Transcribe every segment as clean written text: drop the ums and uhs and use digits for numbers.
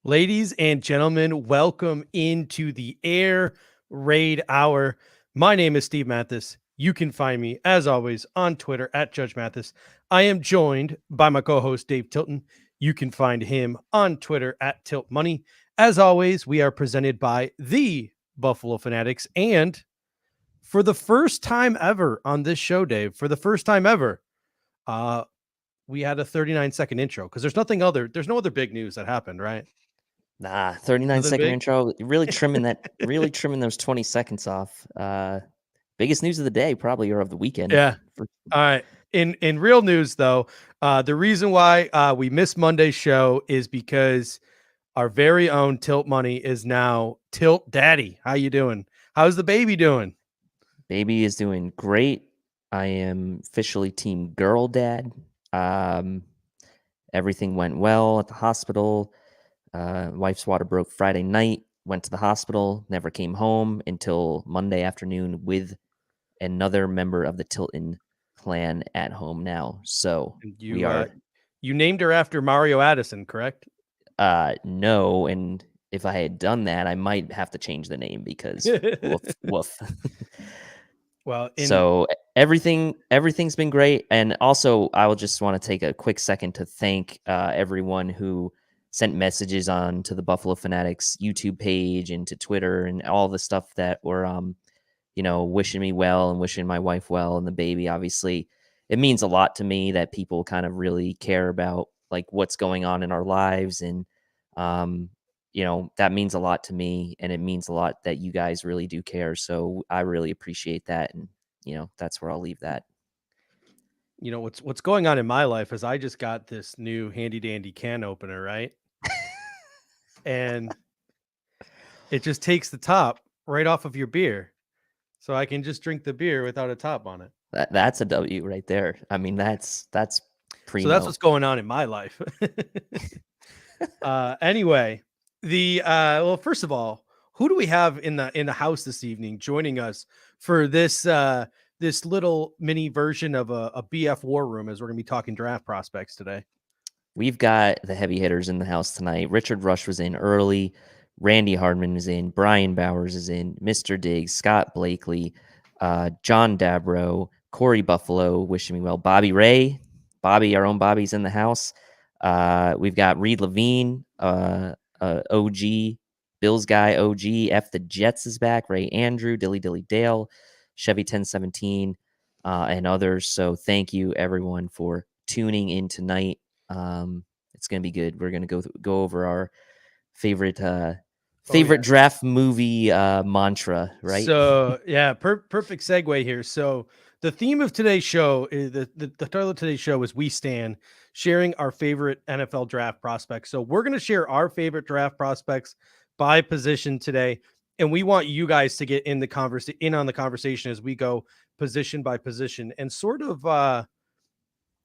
Ladies and gentlemen, welcome into the Air Raid Hour. My name is Steve Mathis. You can find me, as always, on Twitter at Judge Mathis. I am joined by my co-host, Dave Tilton. You can find him on Twitter at Tilt Money. As always, we are presented by the Buffalo Fanatics. And for the first time ever on this show, Dave, for the first time ever, we had a 39-second intro because there's no other big news that happened, right? Nah, 39-second intro, really trimming those 20 seconds off. Biggest news of the day, probably, or of the weekend. Yeah. All right. In real news, though, the reason why we missed Monday's show is because our very own Tilt Money is now Tilt Daddy. How you doing? How's the baby doing? Baby is doing great. I am officially team girl dad. Everything went well at the hospital. Wife's water broke Friday night, went to the hospital, never came home until Monday afternoon with another member of the Tilton clan at home now. So we are. You named her after Mario Addison, correct? No, and if I had done that, I might have to change the name because woof. Well, so everything's been great, and also I will just want to take a quick second to thank everyone who sent messages on to the Buffalo Fanatics YouTube page and to Twitter and all the stuff that were wishing me well and wishing my wife well and the baby. Obviously, it means a lot to me that people kind of really care about like what's going on in our lives, and that means a lot to me, and it means a lot that you guys really do care. So I really appreciate that, and that's where I'll leave that. What's going on in my life is I just got this new handy dandy can opener, right? And it just takes the top right off of your beer. So I can just drink the beer without a top on it. That's a W right there. I mean, that's primo. So that's what's going on in my life. Anyway, well, first of all, who do we have in the house this evening joining us for this this little mini version of a BF War Room, as we're going to be talking draft prospects today? We've got the heavy hitters in the house tonight. Richard Rush was in early. Randy Hardman is in. Brian Bowers is in. Mr. Diggs, Scott Blakely, John Dabro, Corey Buffalo, wishing me well. Bobby Ray, our own Bobby's in the house. We've got Reed Levine, OG, Bills guy, OG. F the Jets is back. Ray Andrew, Dilly Dale, Chevy 1017, and others. So thank you, everyone, for tuning in tonight. It's going to be good. We're going to go over our favorite draft movie mantra, right? So yeah, perfect segue here. So the theme of today's show is the title of today's show is We Stand, sharing our favorite NFL draft prospects. So we're going to share our favorite draft prospects by position today, and we want you guys to get in on the conversation as we go position by position, and sort of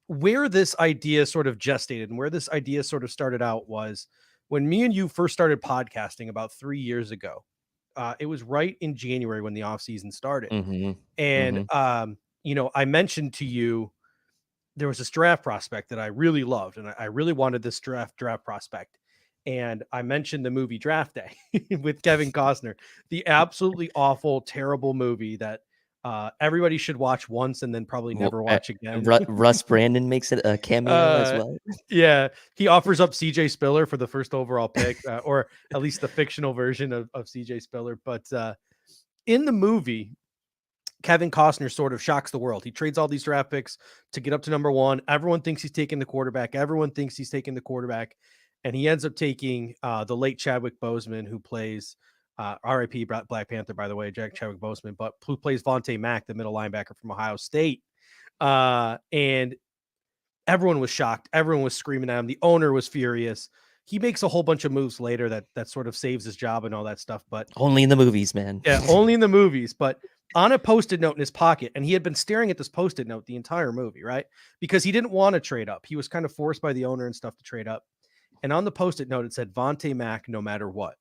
where this idea sort of gestated and where this idea sort of started out was when me and you first started podcasting about 3 years ago. It was right in January when the offseason started. Mm-hmm. And, I mentioned to you, there was this draft prospect that I really loved, and I really wanted this draft prospect. And I mentioned the movie Draft Day with Kevin Costner, the absolutely awful, terrible movie that everybody should watch once and then probably never watch again. Russ Brandon makes it a cameo as well. Yeah, he offers up CJ Spiller for the first overall pick, or at least the fictional version of CJ Spiller. But in the movie, Kevin Costner sort of shocks the world. He trades all these draft picks to get up to number one. Everyone thinks he's taking the quarterback. And he ends up taking the late Chadwick Boseman, who plays RIP Black Panther, by the way, Chadwick Boseman, but who plays Vontae Mack, the middle linebacker from Ohio State. And everyone was shocked. Everyone was screaming at him. The owner was furious. He makes a whole bunch of moves later that sort of saves his job and all that stuff. But only in the movies, man. Yeah, only in the movies. But on a Post-it note in his pocket, and he had been staring at this Post-it note the entire movie, right? Because he didn't want to trade up. He was kind of forced by the owner and stuff to trade up. And on the Post-it note, it said Vontae Mack, no matter what.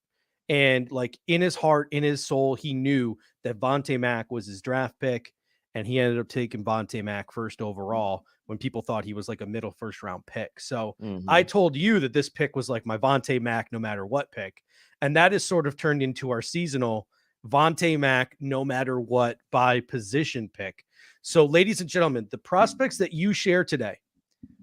And like in his heart, in his soul, he knew that Vontae Mack was his draft pick. and he ended up taking Vontae Mack first overall when people thought he was like a middle first round pick. So I told you that this pick was like my Vontae Mack no matter what pick, and that is sort of turned into our seasonal Vontae Mack no matter what by position pick. So, ladies and gentlemen, the prospects that you share today,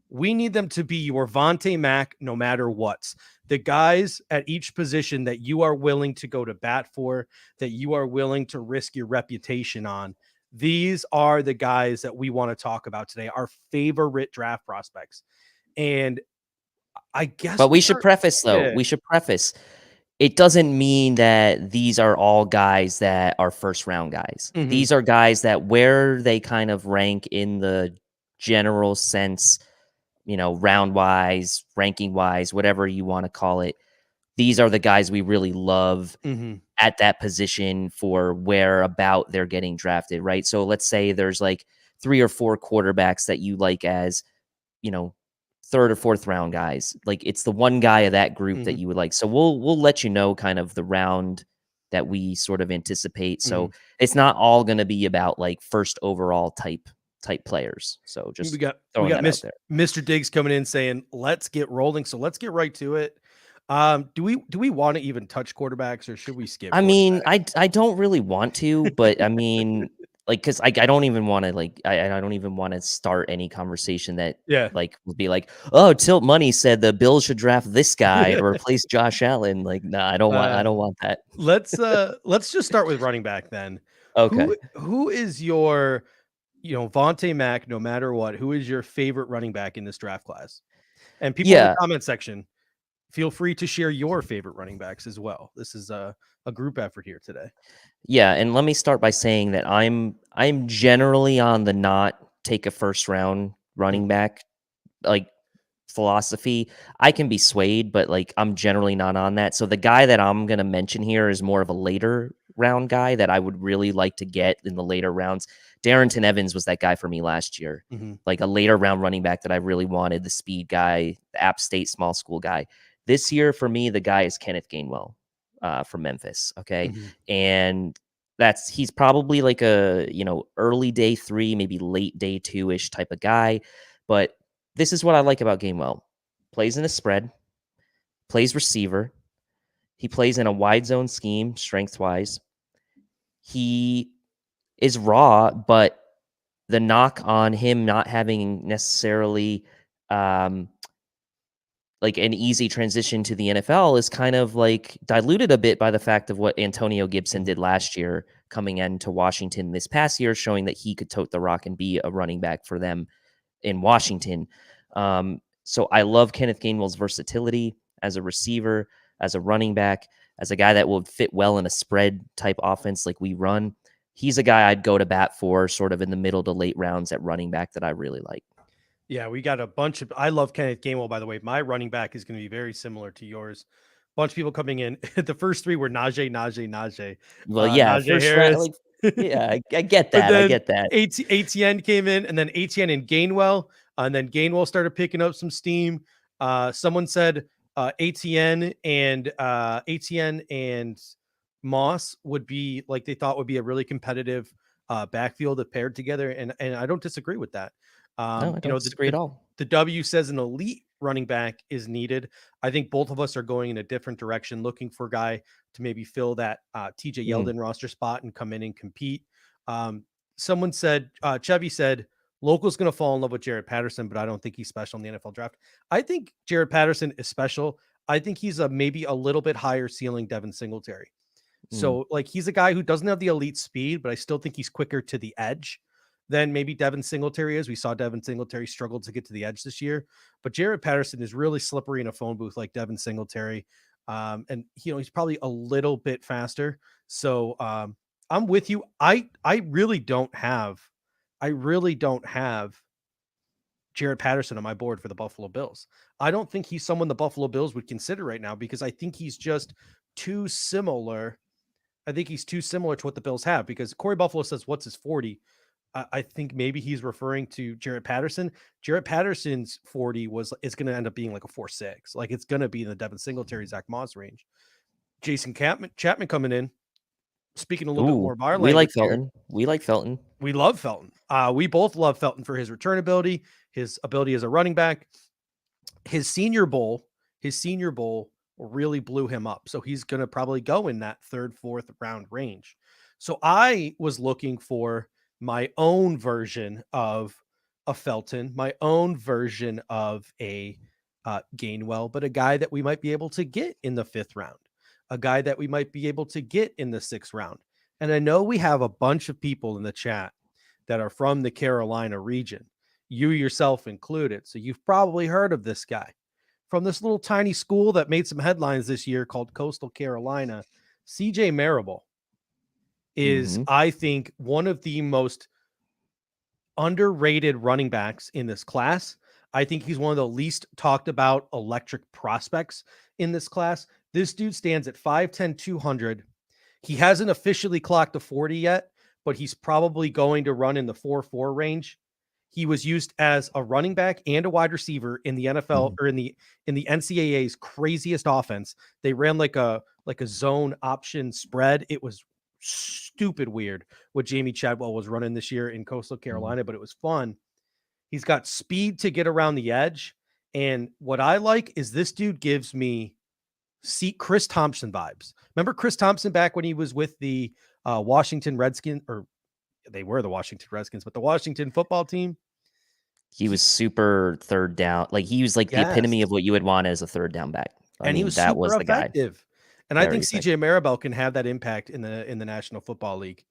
we need them to be your Vontae Mack no matter what. The guys at each position that you are willing to go to bat for, that you are willing to risk your reputation on. These are the guys that we want to talk about today, our favorite draft prospects. And I guess, but we should preface though, it doesn't mean that these are all guys that are first round guys. These are guys that where they kind of rank in the general sense, round wise, ranking wise, whatever you want to call it. These are the guys we really love at that position for where about they're getting drafted, right? So let's say there's like 3 or 4 quarterbacks that you like as, third or fourth round guys. Like it's the one guy of that group that you would like. So we'll let you know kind of the round that we sort of anticipate. So it's not all going to be about like first overall type players. So just we got Mr. Diggs coming in saying, let's get rolling. So let's get right to it. Do we want to even touch quarterbacks or should we skip? I mean, I don't really want to, but I mean, like, cause I don't even want to like, I don't even want to start any conversation that like would be like, oh, Tilt Money said the Bills should draft this guy to replace Josh Allen. Like, nah, I don't want that. Let's just start with running back then. Okay. Who is your, Vontae Mack, no matter what, who is your favorite running back in this draft class? And people in the comment section, feel free to share your favorite running backs as well. This is a group effort here today. Yeah, and let me start by saying that I'm generally on the not take a first round running back like philosophy. I can be swayed, but like I'm generally not on that. So the guy that I'm going to mention here is more of a later round guy that I would really like to get in the later rounds. Darrington Evans was that guy for me last year. Like a later round running back that I really wanted, the speed guy, the App State small school guy. This year for me, the guy is Kenneth Gainwell from Memphis. Okay. And he's probably like a, early day 3, maybe late day 2-ish type of guy. But this is what I like about Gainwell. Plays in a spread, plays receiver. He plays in a wide zone scheme, strength-wise. He is raw, but the knock on him not having necessarily like an easy transition to the NFL is kind of like diluted a bit by the fact of what Antonio Gibson did last year coming into Washington this past year, showing that he could tote the rock and be a running back for them in Washington. So I love Kenneth Gainwell's versatility as a receiver, as a running back, as a guy that will fit well in a spread type offense like we run. He's a guy I'd go to bat for sort of in the middle to late rounds at running back that I really like. Yeah, we got a bunch of. I love Kenneth Gainwell, by the way. My running back is going to be very similar to yours. Bunch of people coming in. The first 3 were Najee. Well, yeah, Najee Harris. I get that. I get that. ATN came in, and then ATN and Gainwell, and then Gainwell started picking up some steam. Someone said ATN and Moss would be like they thought would be a really competitive backfield that paired together, and I don't disagree with that. No, I don't disagree at all. The W says an elite running back is needed. I think both of us are going in a different direction, looking for a guy to maybe fill that TJ Yeldon roster spot and come in and compete. Someone said, Chevy said, Local's going to fall in love with Jaret Patterson, but I don't think he's special in the NFL draft. I think Jaret Patterson is special. I think he's maybe a little bit higher ceiling Devin Singletary. So like he's a guy who doesn't have the elite speed, but I still think he's quicker to the edge than maybe Devin Singletary is. We saw Devin Singletary struggle to get to the edge this year, but Jaret Patterson is really slippery in a phone booth like Devin Singletary. And he's probably a little bit faster. So I'm with you. I really don't have Jaret Patterson on my board for the Buffalo Bills. I don't think he's someone the Buffalo Bills would consider right now because I think he's just too similar. I think he's too similar to what the Bills have because Corey Buffalo says, what's his 40? I think maybe he's referring to Jaret Patterson. Jaret Patterson's 40 is going to end up being like a 4.6. Like it's going to be in the Devin Singletary, Zach Moss range. Jason Chapman coming in. speaking a little bit more of our we language like Felton. We like Felton. We love Felton. We both love Felton for his return ability, his ability as a running back. His Senior Bowl really blew him up. So he's going to probably go in that 3rd, 4th round range. So I was looking for my own version of a Felton, my own version of a Gainwell, but a guy that we might be able to get in the 5th round, a guy that we might be able to get in the 6th round. And I know we have a bunch of people in the chat that are from the Carolina region, you yourself included. So you've probably heard of this guy from this little tiny school that made some headlines this year called Coastal Carolina. CJ Maribel is, I think, one of the most underrated running backs in this class. I think he's one of the least talked about electric prospects in this class. This dude stands at 5'10", 200. He hasn't officially clocked a 40 yet, but he's probably going to run in the 4.4 range. He was used as a running back and a wide receiver in the NFL or in the NCAA's craziest offense. They ran like a zone option spread. It was stupid weird what Jamie Chadwell was running this year in Coastal Carolina, but it was fun. He's got speed to get around the edge. And what I like is this dude gives me Chris Thompson vibes. Remember Chris Thompson back when he was with the Washington Redskins, or they were the Washington Redskins, but the Washington football team? He was super third down. Like he was like the epitome of what you would want as a third down back. He was that super was the effective. Guy. And I think CJ Maribel can have that impact in the National Football League.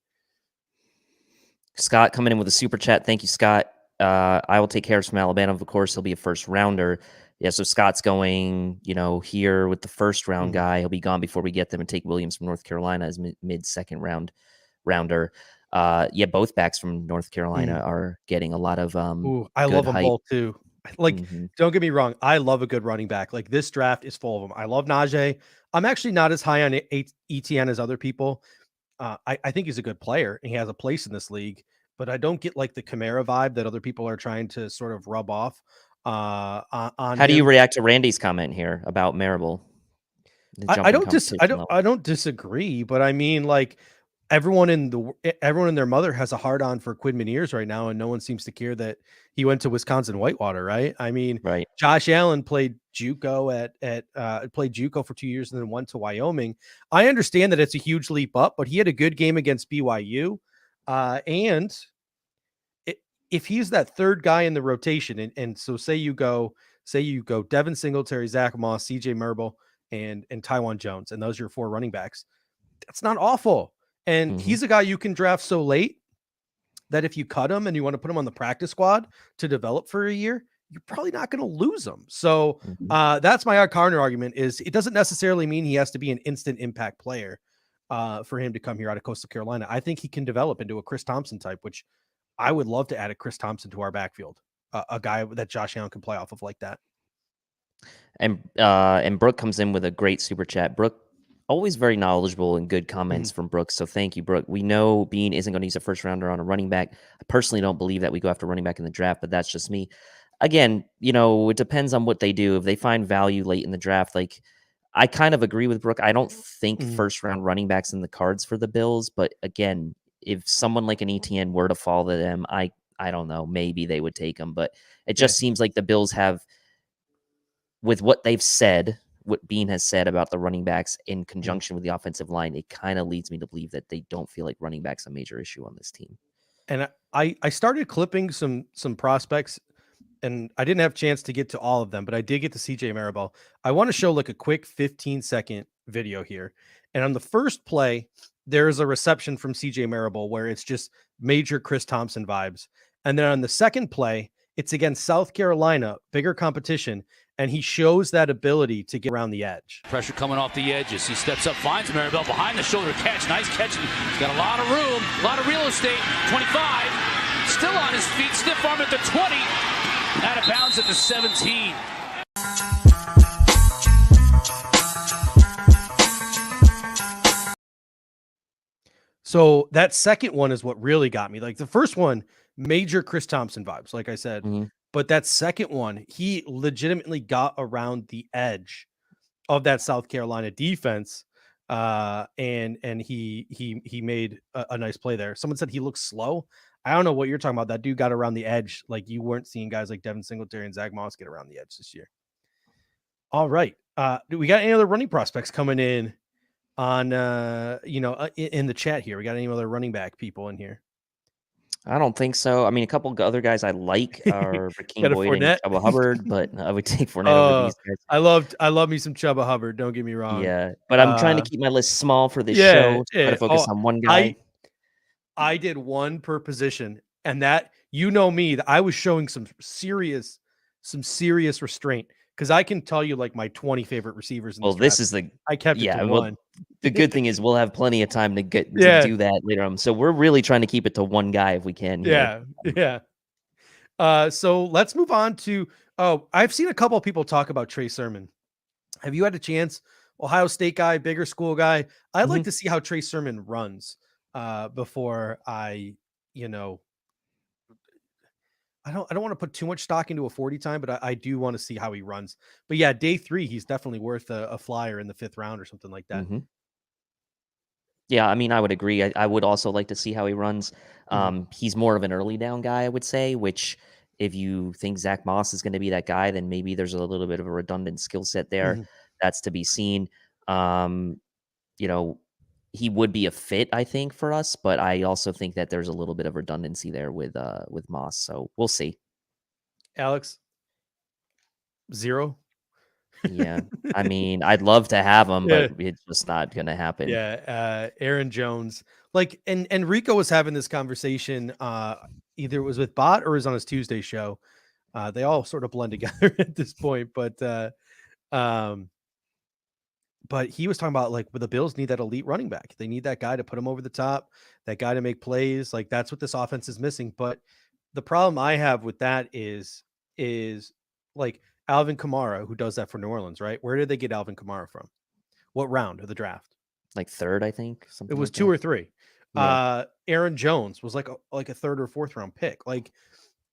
Scott coming in with a super chat. Thank you, Scott. I will take Harris from Alabama. Of course, he'll be a first rounder. Yeah, so Scott's going, here with the first round guy. He'll be gone before we get them and take Williams from North Carolina as mid second rounder. Both backs from North Carolina are getting a lot of I love them both too. Like, don't get me wrong, I love a good running back. Like this draft is full of them. I love Najee. I'm actually not as high on Etienne as other people. I think he's a good player and he has a place in this league, but I don't get like the Kamara vibe that other people are trying to sort of rub off on How do you react to Randy's comment here about Maribel? I don't disagree, but I mean, like, everyone and their mother has a hard on for Quinn Miniers right now, and no one seems to care that he went to Wisconsin Whitewater, right? I mean, right. Josh Allen played JUCO played JUCO for 2 years and then went to Wyoming. I understand that it's a huge leap up, but he had a good game against BYU, and if he's that third guy in the rotation, and so say you go Devin Singletary, Zach Moss, CJ Maribel, and Tywan Jones, and those are your 4 running backs. That's not awful. And he's a guy you can draft so late that if you cut him and you want to put him on the practice squad to develop for a year, you're probably not going to lose him. So that's my counter argument is it doesn't necessarily mean he has to be an instant impact player for him to come here out of Coastal Carolina. I think he can develop into a Chris Thompson type, which I would love to add a Chris Thompson to our backfield, a guy that Josh Allen can play off of like that. And Brooke comes in with a great super chat. Brooke, always very knowledgeable and good comments from Brooke. So thank you, Brooke. We know Bean isn't going to use a first rounder on a running back. I personally don't believe that we go after running back in the draft, but that's just me. Again, it depends on what they do. If they find value late in the draft, like I kind of agree with Brooke. I don't think first round running backs in the cards for the Bills. But again, if someone like an ETN were to fall to them, I don't know, maybe they would take them. But it just seems like the Bills have, with what they've said, what Bean has said about the running backs in conjunction with the offensive line, it kind of leads me to believe that they don't feel like running back's a major issue on this team. And I started clipping some prospects, and I didn't have a chance to get to all of them, but I did get to CJ Maribel. I want to show like a quick 15-second video here. And on the first play, there's a reception from CJ Maribel where it's just major Chris Thompson vibes. And then on the second play, it's against South Carolina, bigger competition, and he shows that ability to get around the edge. Pressure coming off the edges. He steps up, finds Maribel, behind the shoulder catch. Nice catch. He's got a lot of room, a lot of real estate. 25, still on his feet, stiff arm at the 20, out of bounds at the 17. So that second one is what really got me. Like the first one, major Chris Thompson vibes, like I said. But that second one, he legitimately got around the edge of that South Carolina defense And he made a nice play there. Someone said he looks slow. I don't know what you're talking about. That dude got around the edge. Like, you weren't seeing guys like Devin Singletary and Zach Moss get around the edge this year. All right. Do we got any other running prospects coming in on, in the chat here? We got any other running back people in here? I don't think so. I mean, a couple of other guys I like are Rakeem Boyd and Chuba Hubbard, but I would take Fournette over these guys. I love me some Chuba Hubbard. Don't get me wrong. Yeah, but I'm trying to keep my list small for this show. Try to focus on one guy. I did one per position, and that, you know me, that I was showing some serious restraint, because I can tell you like my 20 favorite receivers. I kept it to one. The good thing is we'll have plenty of time to do that later on. So we're really trying to keep it to one guy if we can. Yeah. So let's move on to. I've seen a couple of people talk about Trey Sermon. Have you had a chance? Ohio State guy, bigger school guy. I'd like to see how Trey Sermon runs before I don't want to put too much stock into a 40 time, but I do want to see how he runs. But yeah, day 3, he's definitely worth a flyer in the 5th round or something like that. Yeah, I mean, I would agree. I would also like to see how he runs. He's more of an early down guy, I would say, which if you think Zach Moss is going to be that guy, then maybe there's a little bit of a redundant skill set there. That's to be seen. He would be a fit, I think, for us, but I also think that there's a little bit of redundancy there with Moss. So we'll see. Alex, 0. Yeah, I mean, I'd love to have him, but it's just not going to happen. Yeah, Aaron Jones, like, and Rico was having this conversation. Either it was with Bot or it was on his Tuesday show. They all sort of blend together at this point, but he was talking about, like, the Bills need that elite running back. They need that guy to put him over the top, that guy to make plays. Like, that's what this offense is missing. But the problem I have with that is like Alvin Kamara, who does that for New Orleans, right? Where did they get Alvin Kamara from? What round of the draft? Like 3rd, I think. It was 2 or 3. Yeah. Aaron Jones was like a 3rd or 4th round pick. Like,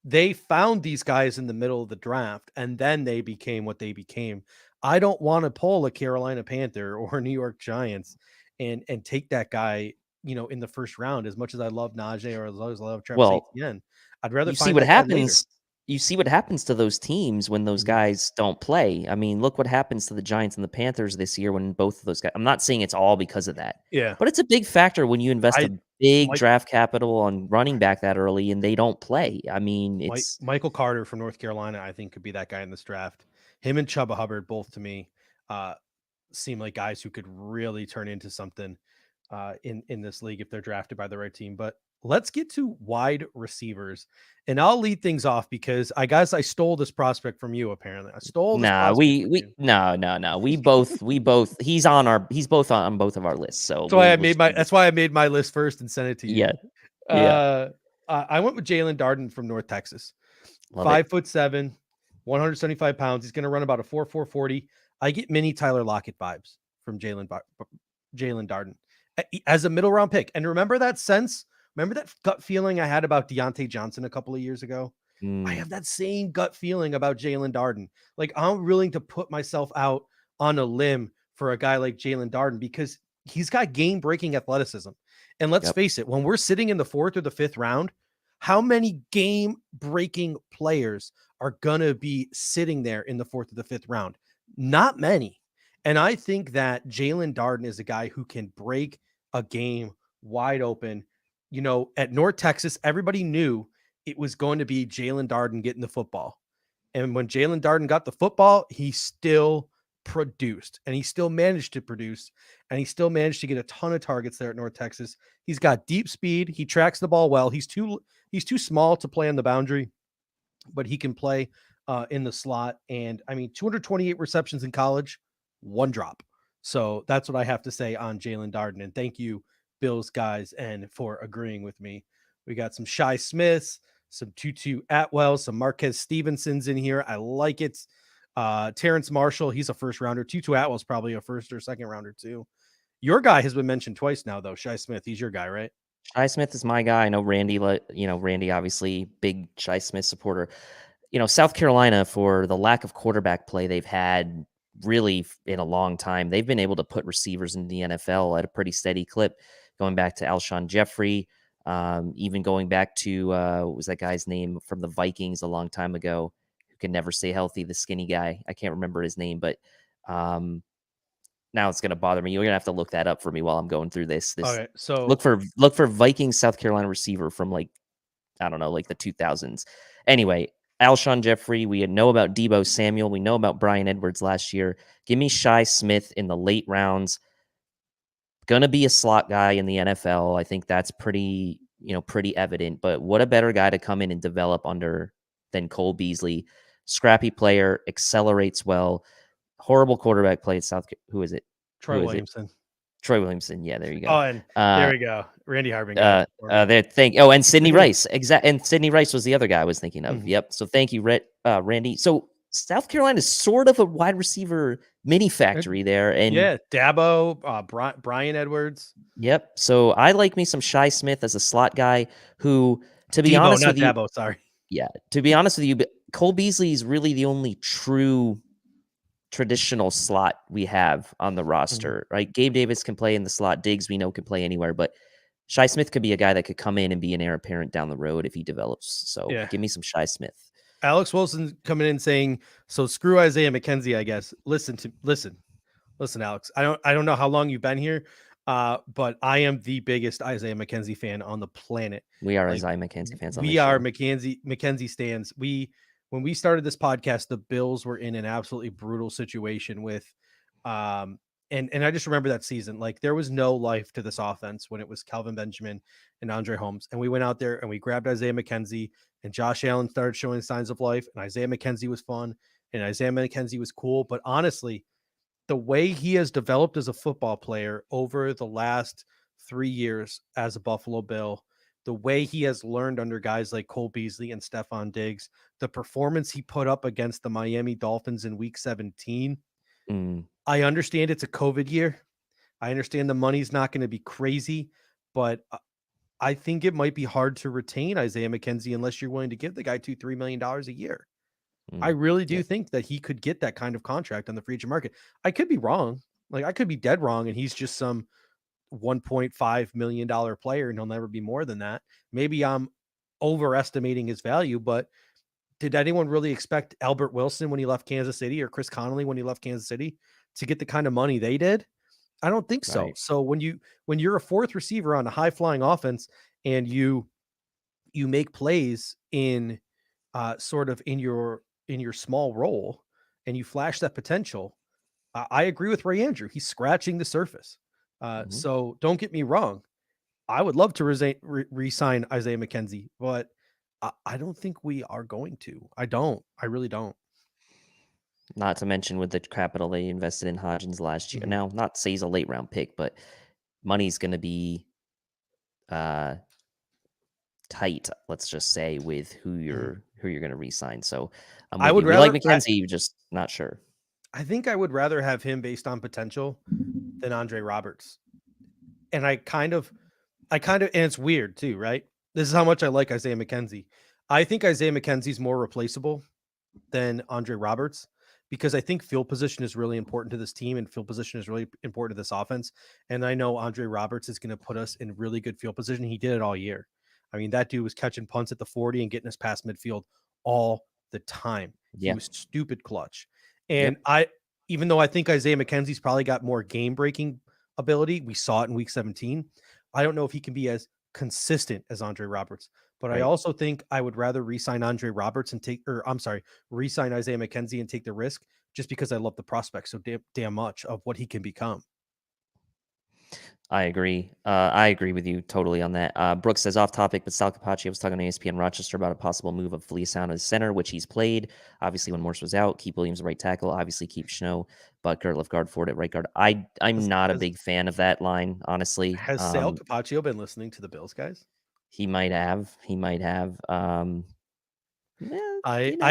they found these guys in the middle of the draft, and then they became what they became. I don't want to pull a Carolina Panther or a New York Giants and take that guy, in the 1st round. As much as I love Najee or as I love Travis Etienne, I'd rather see what happens. You see what happens to those teams when those guys don't play. I mean, look what happens to the Giants and the Panthers this year when both of those guys. I'm not saying it's all because of that. Yeah, but it's a big factor when you invest a big draft capital on running back that early and they don't play. I mean, it's Michael Carter from North Carolina. I think could be that guy in this draft. Him and Chuba Hubbard, both to me, seem like guys who could really turn into something in this league if they're drafted by the right team. But let's get to wide receivers, and I'll lead things off because I stole this prospect from you. Apparently, I stole. No. We both. He's both on both of our lists. So that's why I made my list first and sent it to you. Yeah. I went with Jalen Darden from North Texas. Love 5'7", 175 pounds. He's going to run about a 4.4 40. I get mini Tyler Lockett vibes from Jalen Darden as a middle round pick. And remember that gut feeling I had about Deontay Johnson a couple of years ago? I have that same gut feeling about Jalen Darden. Like, I'm willing to put myself out on a limb for a guy like Jalen Darden because he's got game-breaking athleticism. And let's face it, when we're sitting in the 4th or the 5th round, how many game-breaking players are going to be sitting there in the 4th or the 5th round? Not many. And I think that Jalen Darden is a guy who can break a game wide open. At North Texas, everybody knew it was going to be Jalen Darden getting the football. And when Jalen Darden got the football, he still produced, and he still managed to produce, and he still managed to get a ton of targets there at North Texas. He's got deep speed. He tracks the ball well. He's too small to play on the boundary, but he can play in the slot. And I mean, 228 receptions in college, 1 drop. So that's what I have to say on Jalen Darden. And thank you, Bills guys, and for agreeing with me. We got some Shi Smiths, some Tutu Atwell, some Marquez Stevensons in here. I like it. Terence Marshall, he's a 1st rounder. Tutu Atwell's probably a 1st or 2nd rounder too. Your guy has been mentioned twice now, though. Shi Smith, he's your guy, right? Shi Smith is my guy. I know Randy, Randy, obviously big Shi Smith supporter. South Carolina, for the lack of quarterback play they've had really in a long time. They've been able to put receivers in the NFL at a pretty steady clip, going back to Alshon Jeffrey, even going back to what was that guy's name from the Vikings a long time ago, who can never stay healthy, the skinny guy. I can't remember his name, but now it's going to bother me. You're going to have to look that up for me while I'm going through this. Okay, so look for Vikings South Carolina receiver from like, I don't know, like the 2000s. Anyway, Alshon Jeffrey, we know about Deebo Samuel, we know about Brian Edwards last year. Give me Shi Smith in the late rounds. Gonna be a slot guy in the NFL. I think that's pretty evident. But what a better guy to come in and develop under than Cole Beasley. Scrappy player, accelerates well. Horrible quarterback play at South. Who is it? Troy Williamson. Troy Williamson. Yeah, there you go. Oh, and there we go. Randy Hardman. And Sidney Rice. And Sidney Rice was the other guy I was thinking of. Mhm. Yep. So thank you, Randy. So South Carolina is sort of a wide receiver mini factory there. And yeah, Dabo, Brian Edwards. Yep. So I like me some Shi Smith as a slot guy who, to be honest with you, Dabo, sorry. Yeah. To be honest with you, Cole Beasley is really the only true traditional slot we have on the roster, right? Gabe Davis can play in the slot. Diggs, we know, can play anywhere, but Shi Smith could be a guy that could come in and be an heir apparent down the road if he develops. So give me some Shi Smith. Alex Wilson coming in saying, so screw Isaiah McKenzie, I guess. Listen, Alex. I don't know how long you've been here, but I am the biggest Isaiah McKenzie fan on the planet. We are Isaiah McKenzie fans. We are McKenzie stands. When we started this podcast, the Bills were in an absolutely brutal situation with, and I just remember that season, like there was no life to this offense when it was Kelvin Benjamin and Andre Holmes. And we went out there and we grabbed Isaiah McKenzie, and Josh Allen started showing signs of life, and Isaiah McKenzie was fun and Isaiah McKenzie was cool. But honestly, the way he has developed as a football player over the last 3 years as a Buffalo Bill, the way he has learned under guys like Cole Beasley and Stephon Diggs, the performance he put up against the Miami Dolphins in week 17. I understand it's a COVID year. I understand the money's not going to be crazy, but I think it might be hard to retain Isaiah McKenzie unless you're willing to give the guy $2-3 million a year. I really do think that he could get that kind of contract on the free agent market. I could be wrong. Like I could be dead wrong, and he's just some $1.5 million player and he'll never be more than that. Maybe I'm overestimating his value, but did anyone really expect Albert Wilson when he left Kansas City or Chris Connolly when he left Kansas City to get the kind of money they did? I don't think so. Right. So when you're a fourth receiver on a high flying offense and you make plays in sort of in your small role and you flash that potential, I agree with Ray Andrew. He's scratching the surface. So don't get me wrong. I would love to re-sign Isaiah McKenzie, but I don't think we are going to. I really don't. Not to mention with the capital they invested in Hodgins last year. Now, not to say he's a late round pick, but money's going to be tight, let's just say, with who you're going to re-sign. So I would rather like McKenzie, you're just not sure. I think I would rather have him based on potential than Andre Roberts. And I kind of, and it's weird too, right? This is how much I like Isaiah McKenzie. I think Isaiah McKenzie's more replaceable than Andre Roberts because I think field position is really important to this team and field position is really important to this offense. And I know Andre Roberts is going to put us in really good field position. He did it all year. I mean, that dude was catching punts at the 40 and getting us past midfield all the time. He was stupid clutch. And even though I think Isaiah McKenzie's probably got more game-breaking able,ity we saw it in week 17, I don't know if he can be as consistent as Andre Roberts. But I also think I would rather re-sign Andre Roberts and re-sign Isaiah McKenzie and take the risk just because I love the prospect so damn much of what he can become. I agree. I agree with you totally on that. Brooks says off topic, but Sal Capaccio was talking on ESPN Rochester about a possible move of Feliasound as center, which he's played. Obviously, when Morse was out, keep Williams right tackle. Obviously, keep Snow, Butker, left guard, Ford at right guard. I'm not a big fan of that line, honestly. Has Sal Capaccio been listening to the Bills guys? He might have. I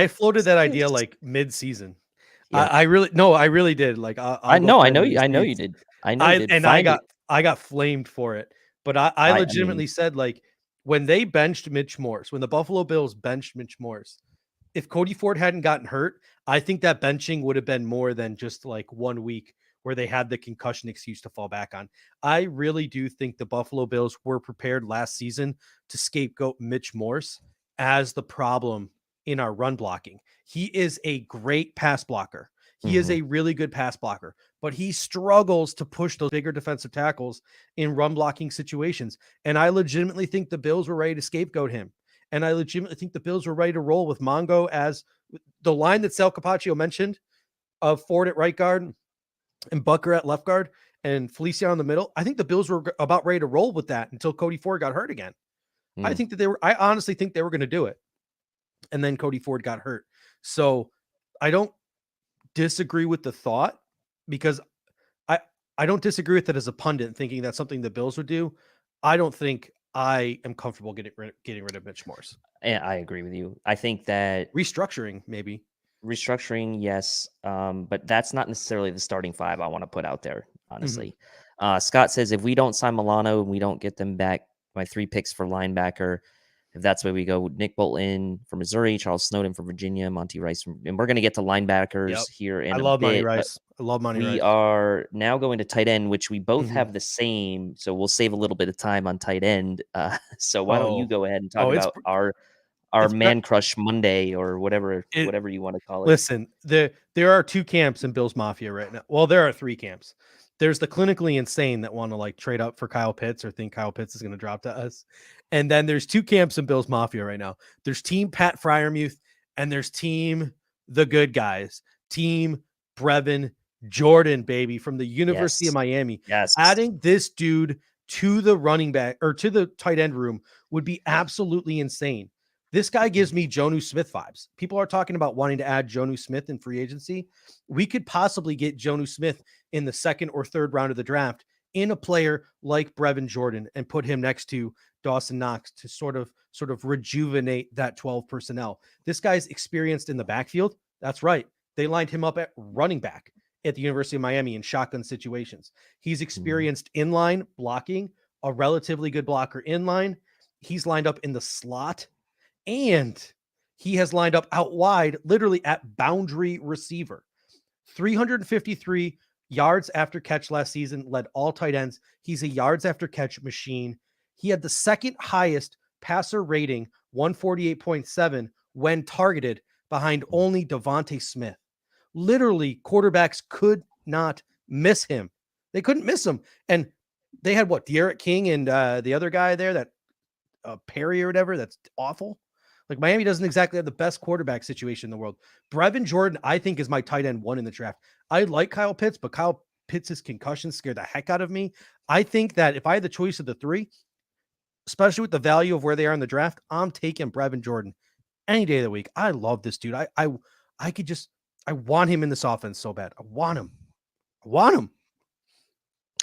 floated that idea like mid-season. Yeah. I really did. Like I know you did. I got flamed for it, but I legitimately said, like, when they benched Mitch Morse, when the Buffalo Bills benched Mitch Morse, if Cody Ford hadn't gotten hurt, I think that benching would have been more than just like 1 week where they had the concussion excuse to fall back on. I really do think the Buffalo Bills were prepared last season to scapegoat Mitch Morse as the problem in our run blocking. He is a great pass blocker. He is a really good pass blocker, but he struggles to push those bigger defensive tackles in run blocking situations. And I legitimately think the Bills were ready to scapegoat him. And I legitimately think the Bills were ready to roll with Mongo as the line that Sal Capaccio mentioned of Ford at right guard and Bucker at left guard and Feliciano in the middle. I think the Bills were about ready to roll with that until Cody Ford got hurt again. I honestly think they were going to do it. And then Cody Ford got hurt. So I don't disagree with the thought, because I don't disagree with it as a pundit thinking that's something the Bills would do. I don't think I am comfortable getting rid of Mitch Morse. Yeah, I agree with you. I think that restructuring, yes, but that's not necessarily the starting five I want to put out there, honestly. Scott says if we don't sign Milano and we don't get them back, my 3 picks for linebacker, if that's where we go, Nick Bolton from Missouri, Charles Snowden from Virginia, Monty Rice and we're going to get to linebackers here in a bit. Monty Rice. I love Monty Rice. We are now going to tight end, which we both have the same, so we'll save a little bit of time on tight end. So why don't you go ahead and talk about our man crush Monday or whatever you want to call it. Listen, there are 2 camps in Bills Mafia right now. Well, there are 3 camps. There's the clinically insane that want to like trade up for Kyle Pitts or think Kyle Pitts is going to drop to us. And then there's 2 camps in Bills Mafia right now. There's team Pat Freiermuth and there's team the good guys, team Brevin Jordan, baby, from the University of Miami. Yes. Adding this dude to the running back or to the tight end room would be absolutely insane. This guy gives me Jonnu Smith vibes. People are talking about wanting to add Jonnu Smith in free agency. We could possibly get Jonnu Smith in the 2nd or 3rd round of the draft in a player like Brevin Jordan and put him next to Dawson Knox to sort of rejuvenate that 12 personnel. This guy's experienced in the backfield. That's right. They lined him up at running back at the University of Miami in shotgun situations. He's experienced inline blocking, a relatively good blocker inline. He's lined up in the slot. And he has lined up out wide, literally at boundary receiver. 353 yards after catch last season, led all tight ends. He's a yards after catch machine. He had the 2nd highest passer rating, 148.7, when targeted, behind only Devontae Smith. Literally, quarterbacks could not miss him. They couldn't miss him. And they had De'Aaron King and the other guy there, that Perry or whatever. That's awful. Like, Miami doesn't exactly have the best quarterback situation in the world. Brevin Jordan, I think, is my tight end 1 in the draft. I like Kyle Pitts, but Kyle Pitts' concussion scared the heck out of me. I think that if I had the choice of the 3, especially with the value of where they are in the draft, I'm taking Brevin Jordan any day of the week. I love this dude. I want him in this offense so bad. I want him.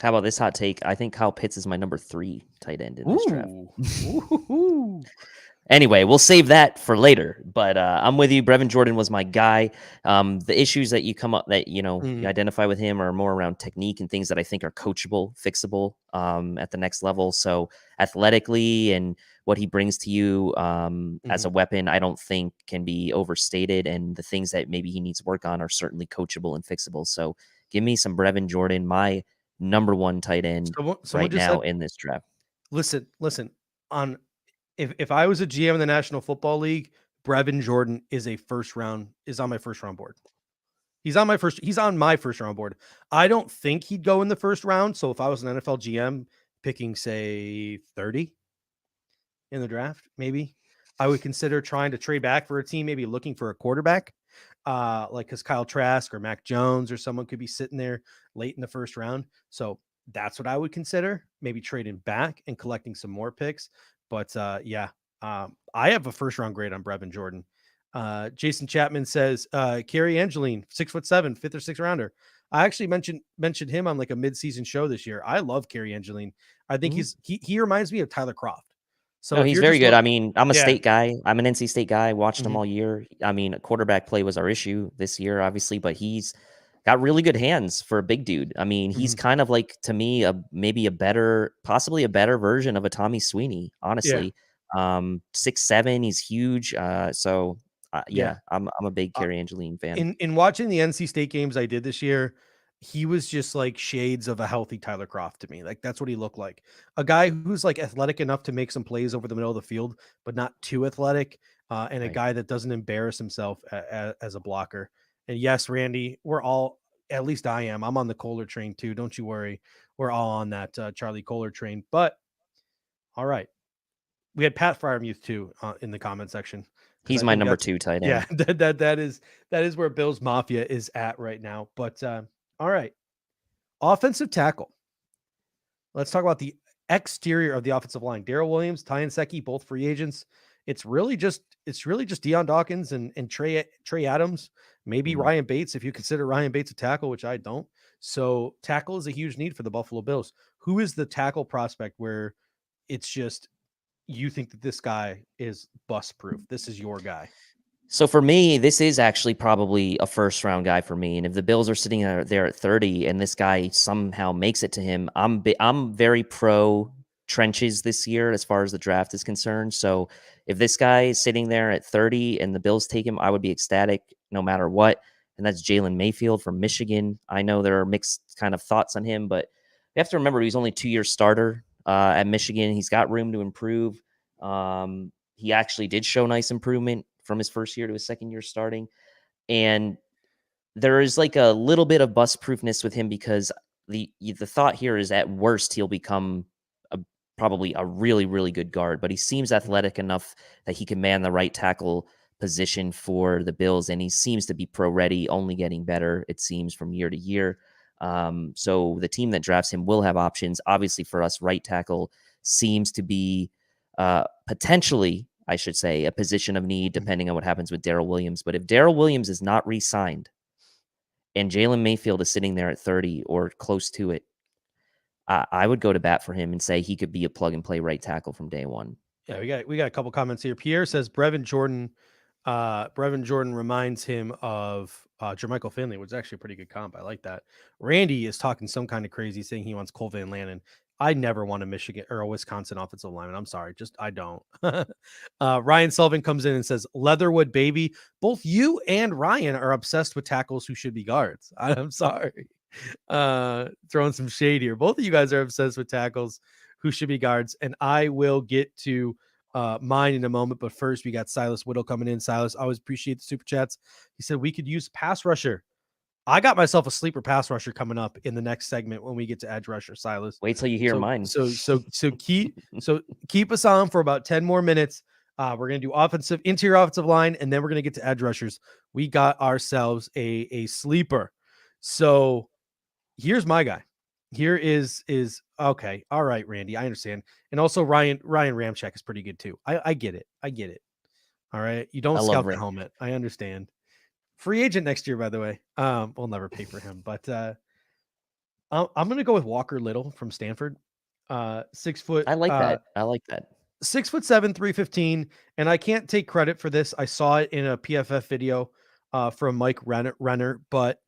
How about this hot take? I think Kyle Pitts is my number 3 tight end in this draft. Anyway, we'll save that for later. But I'm with you. Brevin Jordan was my guy. The issues that you you identify with him are more around technique and things that I think are coachable, fixable at the next level. So athletically and what he brings to you as a weapon, I don't think can be overstated. And the things that maybe he needs to work on are certainly coachable and fixable. So give me some Brevin Jordan, my number 1 tight end right now in this draft. Listen, If I was a GM in the National Football League, Brevin Jordan is on my first round board. He's on my first round board. I don't think he'd go in the first round. So if I was an NFL GM picking, say, 30 in the draft, maybe I would consider trying to trade back for a team, maybe looking for a quarterback, because Kyle Trask or Mac Jones or someone could be sitting there late in the first round. So that's what I would consider, maybe trading back and collecting some more picks. But I have a first round grade on Brevin Jordan. Jason Chapman says, Carrie Angeline, 6'7", 5th or 6th rounder. I actually mentioned him on like a mid-season show this year. I love Carrie Angeline. I think he reminds me of Tyler Croft. So he's very good. I mean, I'm a state guy. I'm an NC State guy. Watched him all year. I mean, quarterback play was our issue this year, obviously, but he's got really good hands for a big dude. I mean, he's kind of like, to me, possibly a better version of a Tommy Sweeney, honestly. 6'7", he's huge. So I'm a big Carrie Angeline fan. In watching the NC State games I did this year, he was just like shades of a healthy Tyler Kroft to me. Like that's what he looked like. A guy who's like athletic enough to make some plays over the middle of the field, but not too athletic. And a guy that doesn't embarrass himself as a blocker. And yes, Randy, we're all, at least I am. I'm on the Kohler train too. Don't you worry. We're all on that Charlie Kohler train. But all right. We had Pat Fryermuth too in the comment section. He's my number 2 tight end. Yeah, that is where Bills Mafia is at right now. But all right, offensive tackle. Let's talk about the exterior of the offensive line. Darrell Williams, Ty Nsekhe, both free agents. It's really just Deion Dawkins and Trey Adams, maybe Ryan Bates if you consider Ryan Bates a tackle, which I don't. So tackle is a huge need for the Buffalo Bills. Who is the tackle prospect where it's just you think that this guy is bust proof? This is your guy. So for me, this is actually probably a first round guy for me. And if the Bills are sitting there at 30 and this guy somehow makes it to him, I'm very pro trenches this year as far as the draft is concerned. So if this guy is sitting there at 30 and the Bills take him, I would be ecstatic no matter what. And that's Jalen Mayfield from Michigan. I know there are mixed kind of thoughts on him, but you have to remember he's only 2-year starter at Michigan. He's got room to improve. He actually did show nice improvement from his first year to his second year starting. And there is like a little bit of bust proofness with him because the thought here is at worst, he'll become probably a really, really good guard, but he seems athletic enough that he can man the right tackle position for the Bills. And he seems to be pro ready, only getting better, it seems, from year to year. So the team that drafts him will have options. Obviously for us, right tackle seems to be potentially, I should say, a position of need depending on what happens with Darrell Williams. But if Darrell Williams is not re-signed and Jalen Mayfield is sitting there at 30 or close to it, I would go to bat for him and say he could be a plug and play right tackle from day one. Yeah, we got a couple comments here. Pierre says Brevin Jordan reminds him of Jermichael Finley, which is actually a pretty good comp. I like that. Randy is talking some kind of crazy, saying he wants Cole Van Lannon. I never want a Michigan or a Wisconsin offensive lineman. I'm sorry. I don't. Ryan Sullivan comes in and says, Leatherwood, baby. Both you and Ryan are obsessed with tackles who should be guards. I'm sorry. Throwing some shade here. Both of you guys are obsessed with tackles who should be guards. And I will get to mine in a moment. But first, we got Silas Whittle coming in. Silas, I always appreciate the super chats. He said we could use pass rusher. I got myself a sleeper pass rusher coming up in the next segment when we get to edge rusher, Silas. Wait till you hear mine. So keep us on for about 10 more minutes. We're going to do interior offensive line, and then we're going to get to edge rushers. We got ourselves a sleeper. So here's my guy. Here is okay. All right, Randy, I understand. And also Ryan Ramczyk is pretty good too. I get it. All right. You don't scout the helmet. I understand. Free agent next year, by the way. We'll never pay for him, but I'm going to go with Walker Little from Stanford. 6 foot. I like that. 6'7", 315. And I can't take credit for this. I saw it in a PFF video from Mike Renner, but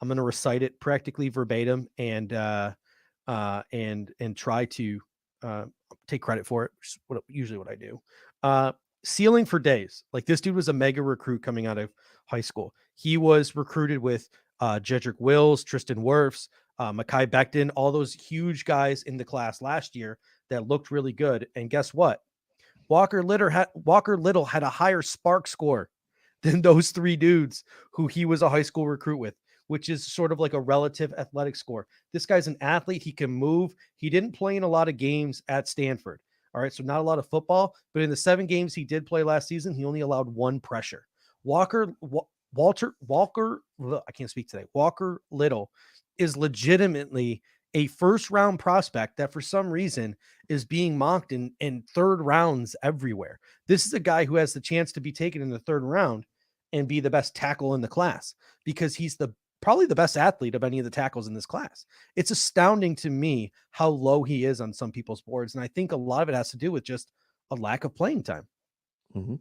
I'm going to recite it practically verbatim and try to take credit for it, which is usually what I do. Ceiling for days. Like, this dude was a mega recruit coming out of high school. He was recruited with Jedrick Wills, Tristan Wirfs, Mekhi Becton, all those huge guys in the class last year that looked really good. And guess what? Walker Little had a higher spark score than those three dudes who he was a high school recruit with, which is sort of like a relative athletic score. This guy's an athlete. He can move. He didn't play in a lot of games at Stanford. All right. So not a lot of football, but in the 7 games he did play last season, he only allowed 1 pressure. Walker Little is legitimately a first round prospect that for some reason is being mocked in 3rd rounds everywhere. This is a guy who has the chance to be taken in the 3rd round and be the best tackle in the class because he's probably the best athlete of any of the tackles in this class. It's astounding to me how low he is on some people's boards. And I think a lot of it has to do with just a lack of playing time. Mm-hmm.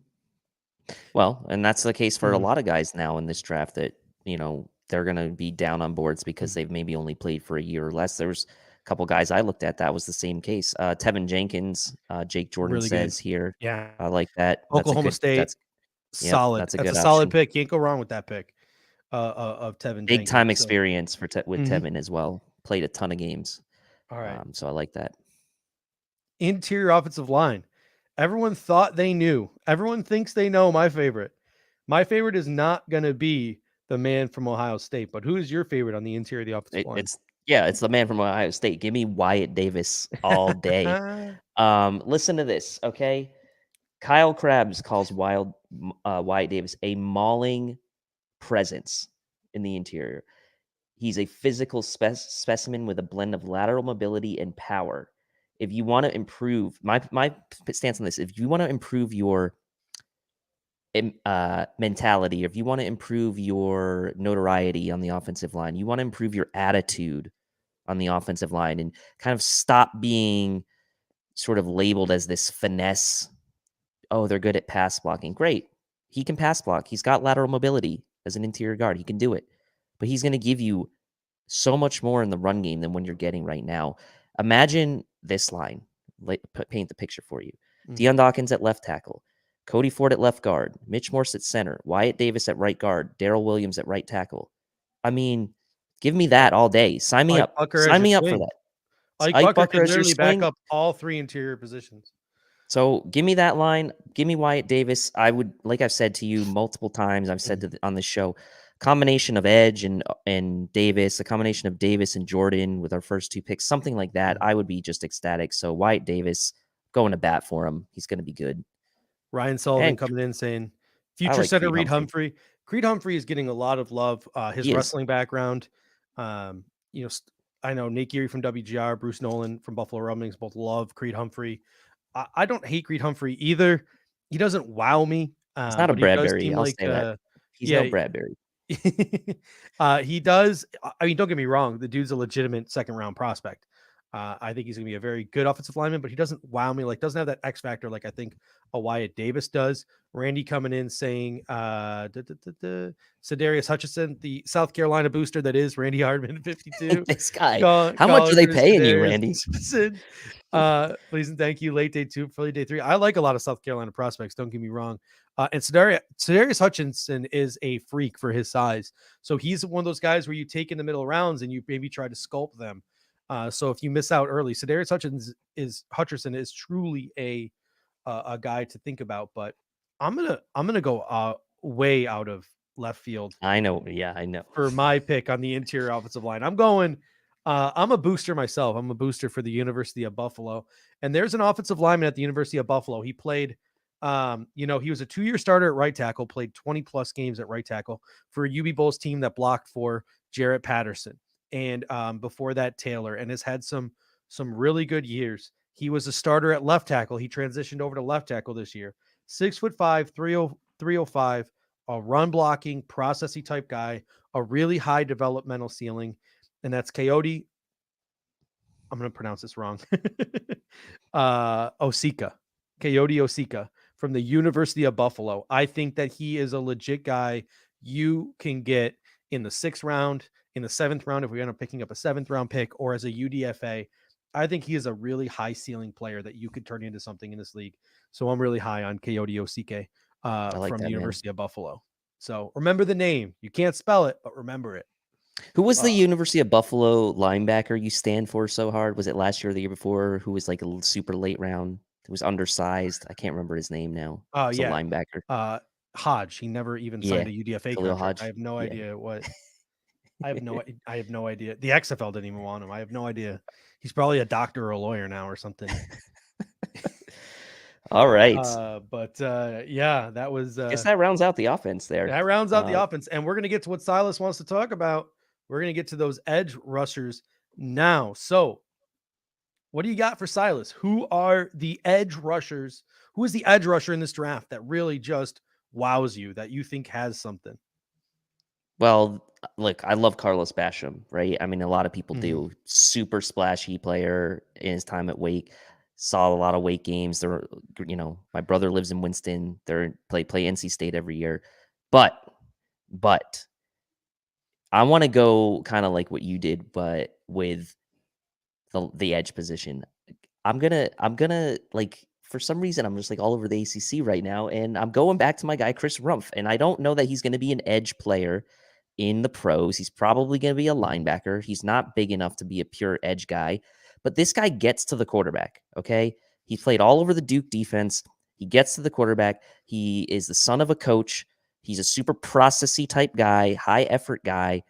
Well, and that's the case for a lot of guys now in this draft that, they're going to be down on boards because they've maybe only played for a year or less. There's a couple guys I looked at that was the same case. Tevin Jenkins, Jake Jordan really says good. Here. Yeah. I like that. Oklahoma State. Solid. That's That's a a good solid option. pick. Can't go wrong with that pick of Tevin Big Jenkins. time experience with Mhm. Tevin as well. Played a ton of games. All right. So I like that. Interior offensive line. Everyone thought they knew. Everyone thinks they know my favorite. My favorite is not going to be the man from Ohio State, but who is your favorite on the interior of the offensive line? It's the man from Ohio State. Give me Wyatt Davis all day. Listen to this, okay? Kyle Krabs calls Wyatt Davis a mauling presence in the interior. He's a physical specimen with a blend of lateral mobility and power. If you want to improve, my stance on this, if you want to improve your mentality, if you want to improve your notoriety on the offensive line, you want to improve your attitude on the offensive line and kind of stop being sort of labeled as this finesse. Oh, they're good at pass blocking. Great. He can pass block. He's got lateral mobility as an interior guard. He can do it. But he's going to give you so much more in the run game than when you're getting right now. Imagine this line. Paint the picture for you. Deion Dawkins at left tackle. Cody Ford at left guard. Mitch Morse at center. Wyatt Davis at right guard. Darrell Williams at right tackle. I mean, give me that all day. Sign me up. Sign me up for that. Ike Bucker could literally back up all three interior positions. So give me that line. Give me Wyatt Davis. I would, like I've said to you multiple times, I've said on this show, combination of Edge and Davis, a combination of Davis and Jordan with our first two picks, something like that. I would be just ecstatic. So Wyatt Davis, going to bat for him. He's going to be good. Ryan Sullivan coming in saying, future center Reed Humphrey. Creed Humphrey is getting a lot of love. His wrestling background. I know Nate Geary from WGR, Bruce Nolan from Buffalo Rumblings both love Creed Humphrey. I don't hate Creed Humphrey either. He doesn't wow me. He's not a Bradbury. I'll say that. He's no Bradbury. He does. I mean, don't get me wrong. The dude's a legitimate second round prospect. I think he's going to be a very good offensive lineman, but he doesn't wow me. Like, doesn't have that X factor like I think a Wyatt Davis does. Randy coming in saying, Darius Hutchinson, the South Carolina booster that is Randy Hardman at 52. This guy. How much are they paying you, Randy? Please and thank you. Late day 2, early day 3. I like a lot of South Carolina prospects. Don't get me wrong. And Darius Hutchinson is a freak for his size. So he's one of those guys where you take in the middle rounds and you maybe try to sculpt them. So if you miss out early, Darius Hutchinson is truly a guy to think about. But I'm gonna go way out of left field. I know. Yeah, I know. For my pick on the interior offensive line, I'm going. I'm a booster myself. I'm a booster for the University of Buffalo. And there's an offensive lineman at the University of Buffalo. He played, he was a 2-year starter at right tackle, played 20 plus games at right tackle for a UB Bulls team that blocked for Jarrett Patterson. And before that, Taylor, and has had some really good years. He was a starter at left tackle. He transitioned over to left tackle this year. 6'5", 305, a run blocking, processy type guy, a really high developmental ceiling. And that's Coyote. I'm going to pronounce this wrong. Osika. Coyote Osika from the University of Buffalo. I think that he is a legit guy you can get in the 6th round, in the 7th round, if we end up picking up a 7th round pick, or as a UDFA. I think he is a really high ceiling player that you could turn into something in this league. So I'm really high on Coyote Osika from the University of Buffalo. So remember the name. You can't spell it, but remember it. Who was the University of Buffalo linebacker you stand for so hard? Was it last year or the year before? Who was like a super late round? It was undersized. I can't remember his name now. Oh, yeah. A linebacker. Hodge. He never even signed a UDFA Khalil contract. Hodge. I have no idea what. I have no idea. The XFL didn't even want him. I have no idea. He's probably a doctor or a lawyer now or something. All right. Yeah, that was. I guess that rounds out the offense there. That rounds out the offense. And we're going to get to what Silas wants to talk about. We're going to get to those edge rushers now. So what do you got for Silas? Who are the edge rushers? Who is the edge rusher in this draft that really just wows you, that you think has something? Well, look, I love Carlos Basham, right? I mean, a lot of people do. Super splashy player in his time at Wake. Saw a lot of Wake games. They're, my brother lives in Winston. They play NC State every year. But I want to go kind of like what you did, but with the edge position. I'm gonna like for some reason, I'm just like all over the ACC right now, and I'm going back to my guy, Chris Rumph. And I don't know that he's going to be an edge player in the pros. He's probably going to be a linebacker. He's not big enough to be a pure edge guy, but this guy gets to the quarterback, okay? He played all over the Duke defense. He gets to the quarterback. He is the son of a coach. He's a super processy type guy, high effort guy,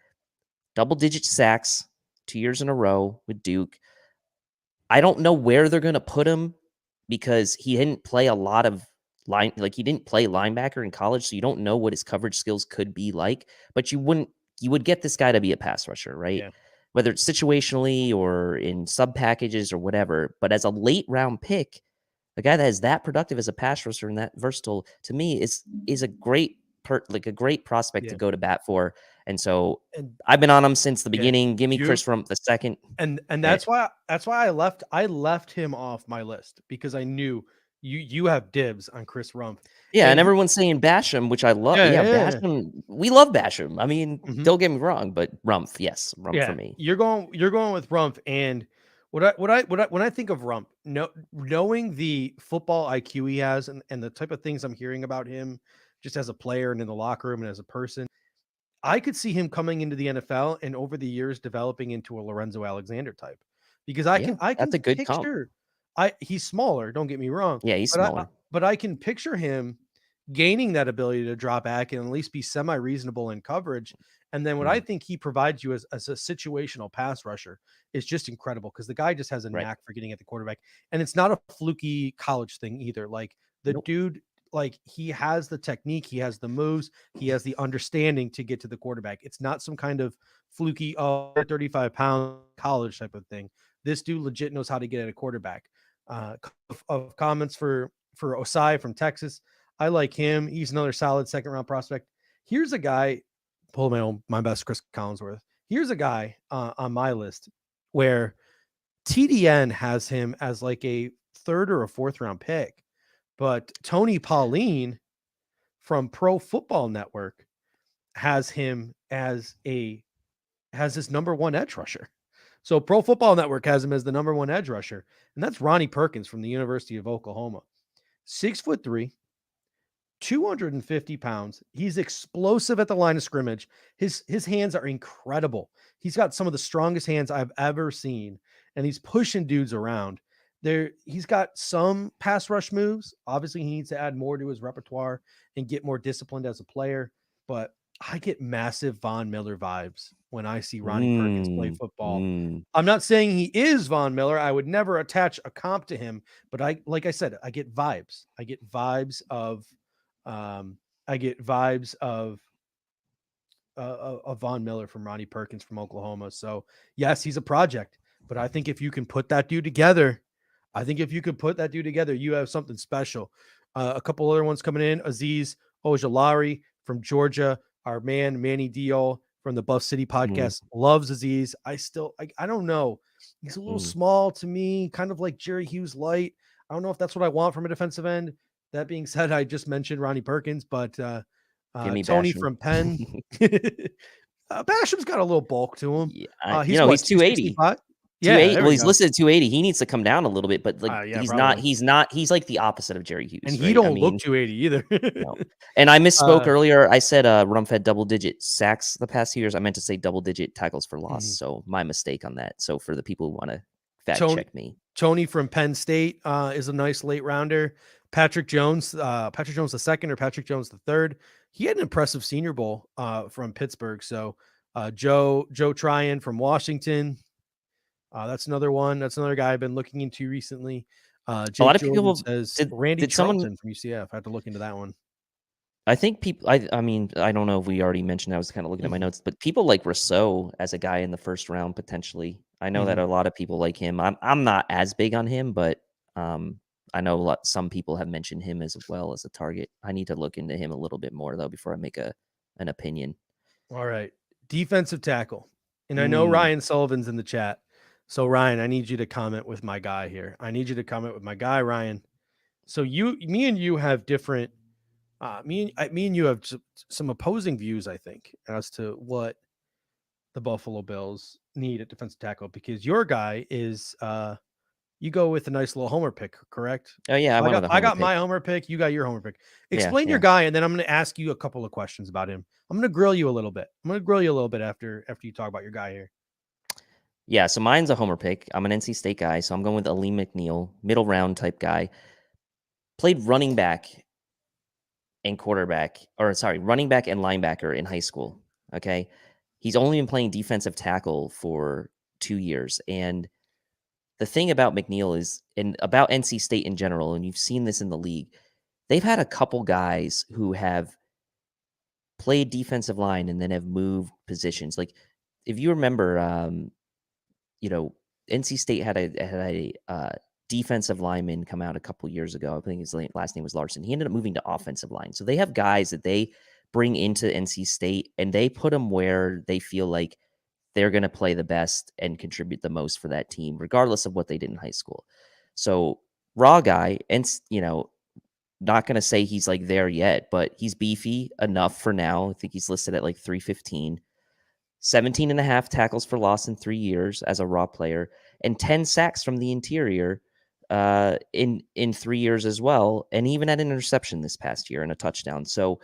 double-digit sacks 2 years in a row with Duke. I don't know where they're going to put him because he didn't play a lot of he didn't play linebacker in college, so you don't know what his coverage skills could be like, but you would get this guy to be a pass rusher, right? Yeah. Whether it's situationally or in sub packages or whatever, but as a late round pick, a guy that is that productive as a pass rusher and that versatile to me is a great great prospect to go to bat for. And so I've been on him since the beginning. Give me Chris Rumph the second. And that's why I left him off my list, because I knew you have dibs on Chris Rumph. Yeah, and everyone's saying Basham, which I love. Basham. We love Basham. I mean, don't get me wrong, but Rumph, yes, Rumph for me. You're going with Rumph, and when I think of Rumph, knowing the football IQ he has and the type of things I'm hearing about him just as a player and in the locker room and as a person, I could see him coming into the NFL and over the years developing into a Lorenzo Alexander type, because I can that's a good picture. He's smaller, don't get me wrong. Yeah, he's smaller. But I can picture him gaining that ability to drop back and at least be semi-reasonable in coverage. And then what I think he provides you as a situational pass rusher is just incredible, because the guy just has a knack for getting at the quarterback. And it's not a fluky college thing either. Like the dude, like he has the technique, he has the moves, he has the understanding to get to the quarterback. It's not some kind of fluky 35-pound college type of thing. This dude legit knows how to get at a quarterback. Of comments for Osai from Texas. I like him. He's another solid second round prospect. Here's a guy, pull my best, Chris Collinsworth. Here's a guy on my list where TDN has him as like a third or a fourth round pick, but Tony Pauline from Pro Football Network has him as his number one edge rusher. So Pro Football Network has him as the number one edge rusher, and that's Ronnie Perkins from the University of Oklahoma. 6'3", 250 pounds. He's explosive at the line of scrimmage. His hands are incredible. He's got some of the strongest hands I've ever seen, and he's pushing dudes around. He's got some pass rush moves. Obviously, he needs to add more to his repertoire and get more disciplined as a player, but I get massive Von Miller vibes when I see Ronnie Perkins play football. I'm not saying he is Von Miller. I would never attach a comp to him, but like I said, I get vibes. I get vibes of Von Miller from Ronnie Perkins from Oklahoma. So yes, he's a project, but I think if you can put that dude together, you have something special. A couple other ones coming in. Aziz Ojalari from Georgia. Our man, Manny Diol from the Buff City podcast loves Aziz. I don't know. He's a little small to me, kind of like Jerry Hughes light. I don't know if that's what I want from a defensive end. That being said, I just mentioned Ronnie Perkins, but Tony Basham from Penn. Basham's got a little bulk to him. Yeah, he's 280. Yeah, well, he's listed at 280. He needs to come down a little bit, but he's not. He's like the opposite of Jerry Hughes, and he don't look 280 either. No. And I misspoke earlier. I said Rumph had double-digit sacks the past 2 years. I meant to say double-digit tackles for loss. So my mistake on that. So for the people who want to fact check me, Tony from Penn State is a nice late rounder. Patrick Jones the second or Patrick Jones the third. He had an impressive Senior Bowl from Pittsburgh. So Joe Tryon from Washington. That's another one. That's another guy I've been looking into recently. A lot of people says Randy Charlton from UCF. I had to look into that one. I think people. I mean, I don't know if we already mentioned. I was kind of looking at my notes, but people like Rousseau as a guy in the first round potentially. I know that a lot of people like him. I'm not as big on him, but I know some people have mentioned him as well as a target. I need to look into him a little bit more though before I make an opinion. All right, defensive tackle, and I know Ryan Sullivan's in the chat. So Ryan, I need you to comment with my guy here. Ryan. So me and you have different. Me and you have some opposing views, I think, as to what the Buffalo Bills need at defensive tackle, because your guy is you go with a nice little homer pick, correct? Oh yeah, I got my homer pick. You got your homer pick. Explain your guy, and then I'm going to ask you a couple of questions about him. I'm going to grill you a little bit. After you talk about your guy here. Yeah, so mine's a homer pick. I'm an NC State guy, so I'm going with Aleem McNeil, middle round type guy. Played running back and running back and linebacker in high school. Okay. He's only been playing defensive tackle for 2 years. And the thing about McNeil is, and about NC State in general, and you've seen this in the league, they've had a couple guys who have played defensive line and then have moved positions. Like if you remember, NC State had a defensive lineman come out a couple years ago. I think his last name was Larson. He ended up moving to offensive line. So they have guys that they bring into NC State and they put them where they feel like they're going to play the best and contribute the most for that team, regardless of what they did in high school. So raw guy, and not going to say he's like there yet, but he's beefy enough for now. I think he's listed at like 315. 17 and a half tackles for loss in 3 years as a raw player, and 10 sacks from the interior in 3 years as well, and even had an interception this past year and a touchdown. So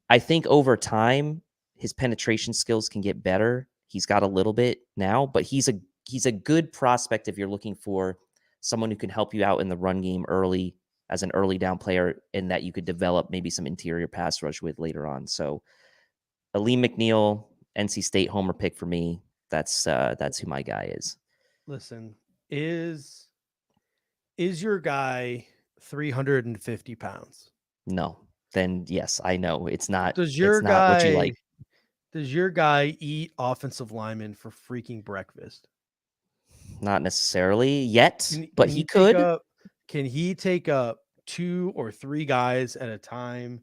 I think over time his penetration skills can get better. He's got a little bit now, but he's a good prospect if you're looking for someone who can help you out in the run game early as an early down player, and that you could develop maybe some interior pass rush with later on. So Aleem McNeil, NC State homer pick for me. That's who my guy is. Listen, is your guy 350 pounds? No. Then yes, I know it's not. Does your it's guy not what you like? Does your guy eat offensive linemen for freaking breakfast? Not necessarily yet, but he could. Can he take up 2 or 3 guys at a time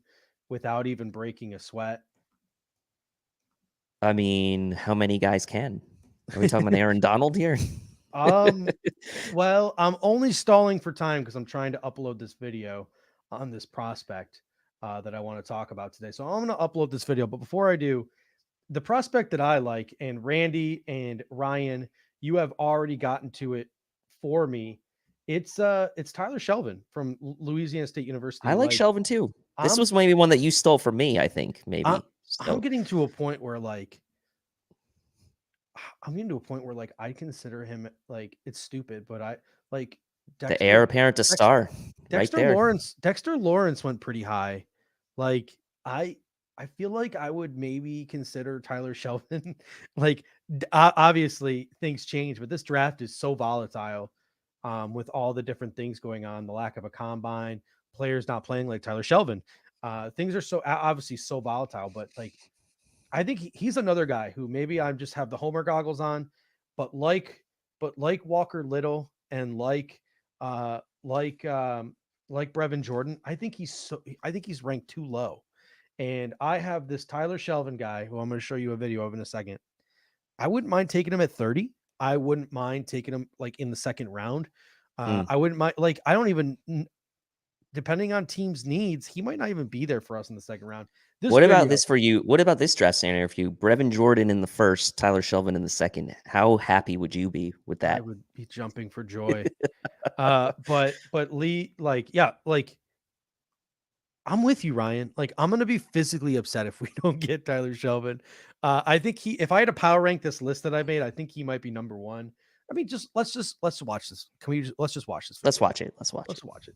without even breaking a sweat? I mean, how many guys can? Are we talking about Aaron Donald here? Well, I'm only stalling for time because I'm trying to upload this video on this prospect that I want to talk about today. So I'm going to upload this video. But before I do, the prospect that I like, and Randy and Ryan, you have already gotten to it for me. It's Tyler Sheldon from Louisiana State University. I like Sheldon too. This was maybe one that you stole from me, I think. Maybe. I'm getting to a point where I consider him like, it's stupid, but I like the heir apparent to star. Dexter Lawrence went pretty high. Like I feel like I would maybe consider Tyler Sheldon. Like obviously things change, but this draft is so volatile with all the different things going on, the lack of a combine, players not playing like Tyler Sheldon. Things are so obviously so volatile, but like, I think he's another guy who maybe I just have the Homer goggles on, but like Walker Little and like Brevin Jordan, I think he's ranked too low. And I have this Tyler Sheldon guy who I'm going to show you a video of in a second. I wouldn't mind taking him at 30. I wouldn't mind taking him like in the second round. I wouldn't mind, like, I don't even, depending on teams' needs, he might not even be there for us in the second round. What about this for you? What about this draft scenario for you? Brevin Jordan in the first, Tyler Sheldon in the second. How happy would you be with that? I would be jumping for joy. But Lee, like, yeah, like, I'm with you, Ryan. Like, I'm gonna be physically upset if we don't get Tyler Sheldon. I think if I had to power rank this list that I made, I think he might be number 1. I mean, let's watch this. Let's just watch this. Let's watch it. Let's watch it.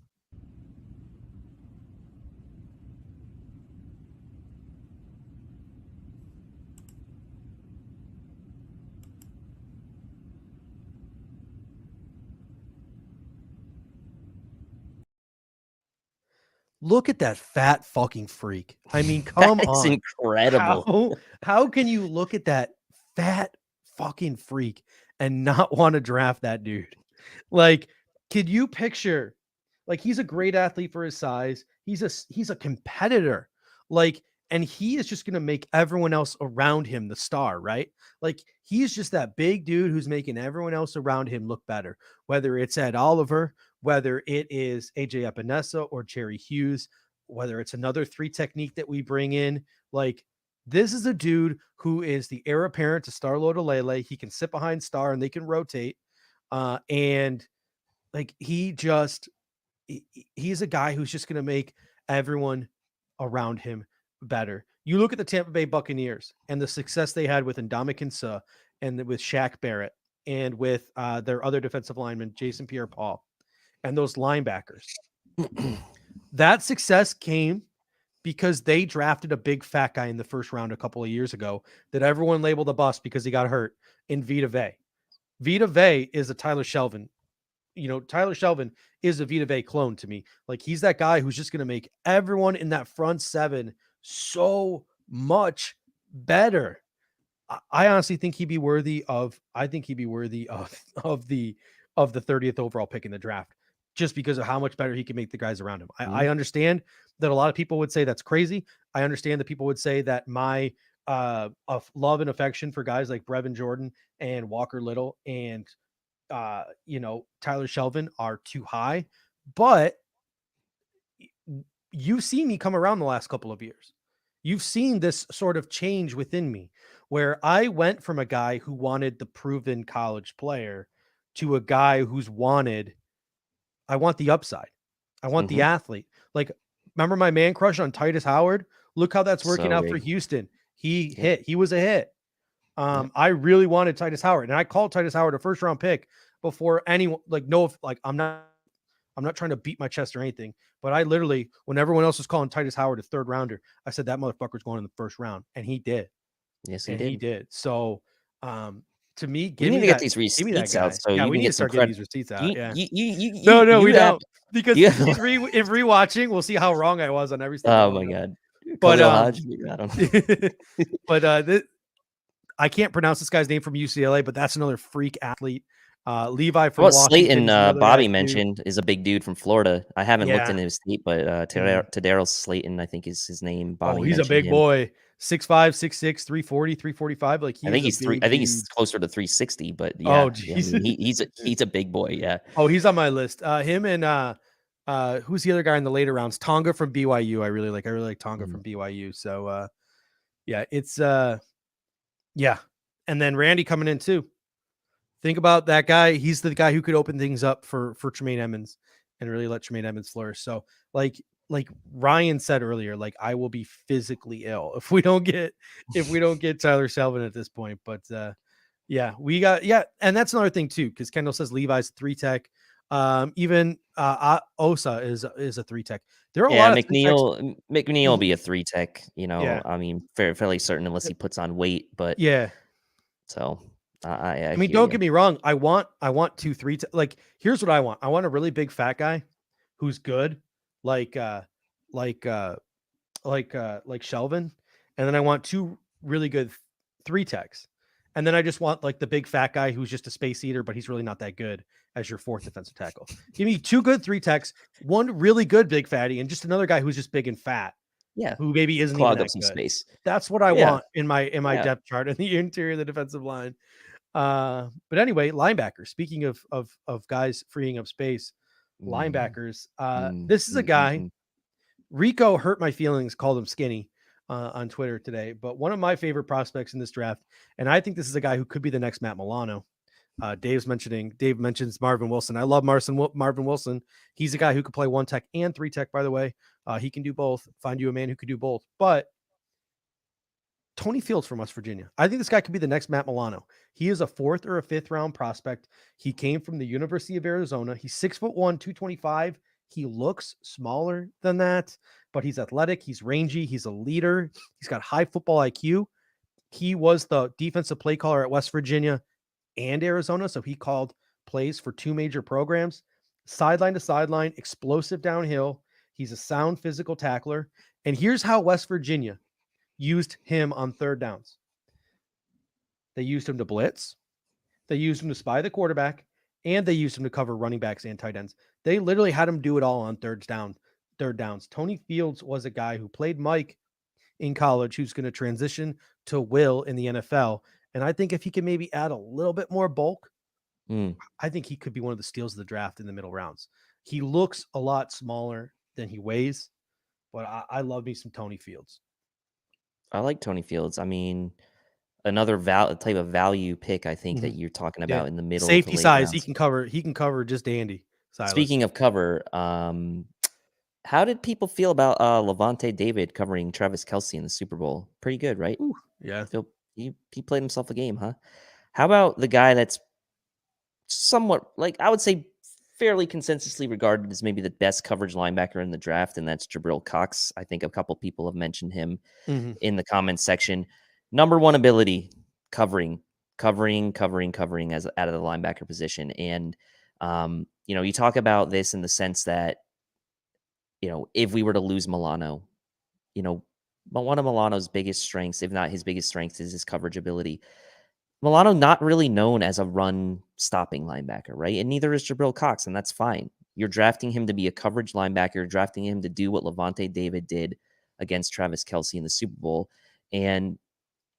Look at that fat fucking freak. I mean, come on. That's incredible. How can you look at that fat fucking freak and not want to draft that dude? Like, could you picture, like, he's a great athlete for his size. He's a competitor. Like, and he is just going to make everyone else around him the star, right? Like, he's just that big dude who's making everyone else around him look better, whether it's Ed Oliver, whether it is AJ Epinesa or Jerry Hughes, whether it's another 3 technique that we bring in. Like, this is a dude who is the heir apparent to Star Lotulelei. He can sit behind Star and they can rotate. And Like he's a guy who's just going to make everyone around him better. You look at the Tampa Bay Buccaneers and the success they had with Ndamukong Suh and with Shaq Barrett and with their other defensive lineman, Jason Pierre-Paul, and those linebackers. That success came because they drafted a big fat guy in the first round a couple of years ago that everyone labeled a bust because he got hurt in Vita Vea. Vita Vea is a Tyler Shelvin. Tyler Shelvin is a Vita Vea clone to me. Like he's that guy who's just going to make everyone in that front seven so much better. I honestly think he'd be worthy of the 30th overall pick in the draft, just because of how much better he can make the guys around him. I understand that a lot of people would say that's crazy. I understand that people would say that my of love and affection for guys like Brevin Jordan and Walker Little and Tyler Shelvin are too high, but you've seen me come around the last couple of years. You've seen this sort of change within me where I went from a guy who wanted the proven college player to a guy who's I want the upside. I want the athlete. Like, remember my man crush on Titus Howard? Look how that's working out for Houston. He was a hit. I really wanted Titus Howard, and I called Titus Howard a first round pick before anyone I'm not trying to beat my chest or anything, but I literally, when everyone else was calling Titus Howard a third rounder, I said that motherfucker's going in the first round, and he did. Yes, he did. So, to me, we need to get these receipts out. So we need to start getting these receipts out. No, we don't. Because if rewatching, we'll see how wrong I was on every single. Oh my god! But I can't pronounce this guy's name from UCLA, but that's another freak athlete. Levi from Washington. Slayton, Bobby mentioned, is a big dude from Florida. I haven't looked into his state, but Tadarius Slayton, I think, is his name. Bobby he's a big boy. 6'5", 6'6", 340, 345. Like I think he's closer to 360, but he's a big boy. Yeah. Oh, he's on my list. Him and who's the other guy in the later rounds? Tonga from BYU. I really like Tonga from BYU. So it's and then Randy coming in too. Think about that guy. He's the guy who could open things up for Tremaine Edmonds and really let Tremaine Edmonds flourish. So like Ryan said earlier, like I will be physically ill if we don't get Tyler Shelvin at this point. But and that's another thing too, because Kendall says Levi's 3-tech. Even Osa is a 3-tech. There are a lot of McNeil will be a 3-tech. I mean, fairly certain unless he puts on weight. But so I mean, don't get me wrong. I want 2 3-tech. Like, here's what I want. I want a really big fat guy who's good. Like Shelvin, and then I want 2 really good 3-techs, and then I just want like the big fat guy who's just a space eater, but he's really not that good as your 4th defensive tackle. Give me 2 good 3-techs, 1 really good big fatty, and just another guy who's just big and fat. Yeah, who maybe isn't clog even up some good. space. That's what I want in my depth chart in the interior of the defensive line. But anyway, linebackers. Speaking of guys freeing up space. Linebackers. This is a guy. Rico hurt my feelings, called him skinny on Twitter today, but one of my favorite prospects in this draft, and I think this is a guy who could be the next Matt Milano. Dave mentions Marvin Wilson. I love Marvin Wilson. He's a guy who could play 1-tech and 3-tech, by the way. He can do both. Find you a man who could do both. But Tony Fields from West Virginia. I think this guy could be the next Matt Milano. He is a 4th or a 5th round prospect. He came from the University of Arizona. He's 6'1", 225. He looks smaller than that, but he's athletic. He's rangy. He's a leader. He's got high football IQ. He was the defensive play caller at West Virginia and Arizona. So he called plays for 2 major programs, sideline to sideline, explosive downhill. He's a sound physical tackler. And here's how West Virginia used him on 3rd downs. They used him to blitz. They used him to spy the quarterback, and they used him to cover running backs and tight ends. They literally had him do it all on third downs. Tony Fields was a guy who played Mike in college, who's going to transition to Will in the NFL. And I think if he can maybe add a little bit more bulk, I think he could be one of the steals of the draft in the middle rounds. He looks a lot smaller than he weighs, but I love me some Tony Fields. I like Tony Fields. I mean, another type of value pick, I think, that you're talking about in the middle. Safety size, he can cover just dandy. Silas. Speaking of cover, how did people feel about Levante David covering Travis Kelce in the Super Bowl? Pretty good, right? Ooh, yeah. He played himself a game, huh? How about the guy that's somewhat, like, I would say fairly consensusly regarded as maybe the best coverage linebacker in the draft, and that's Jibril Cox. I think a couple people have mentioned him in the comments section. Number one ability, covering as out of the linebacker position. And, you talk about this in the sense that, if we were to lose Milano, but one of Milano's biggest strengths, if not his biggest strength, is his coverage ability. Milano not really known as a run-stopping linebacker, right? And neither is Jibril Cox, and that's fine. You're drafting him to be a coverage linebacker. You're drafting him to do what Levante David did against Travis Kelce in the Super Bowl. And,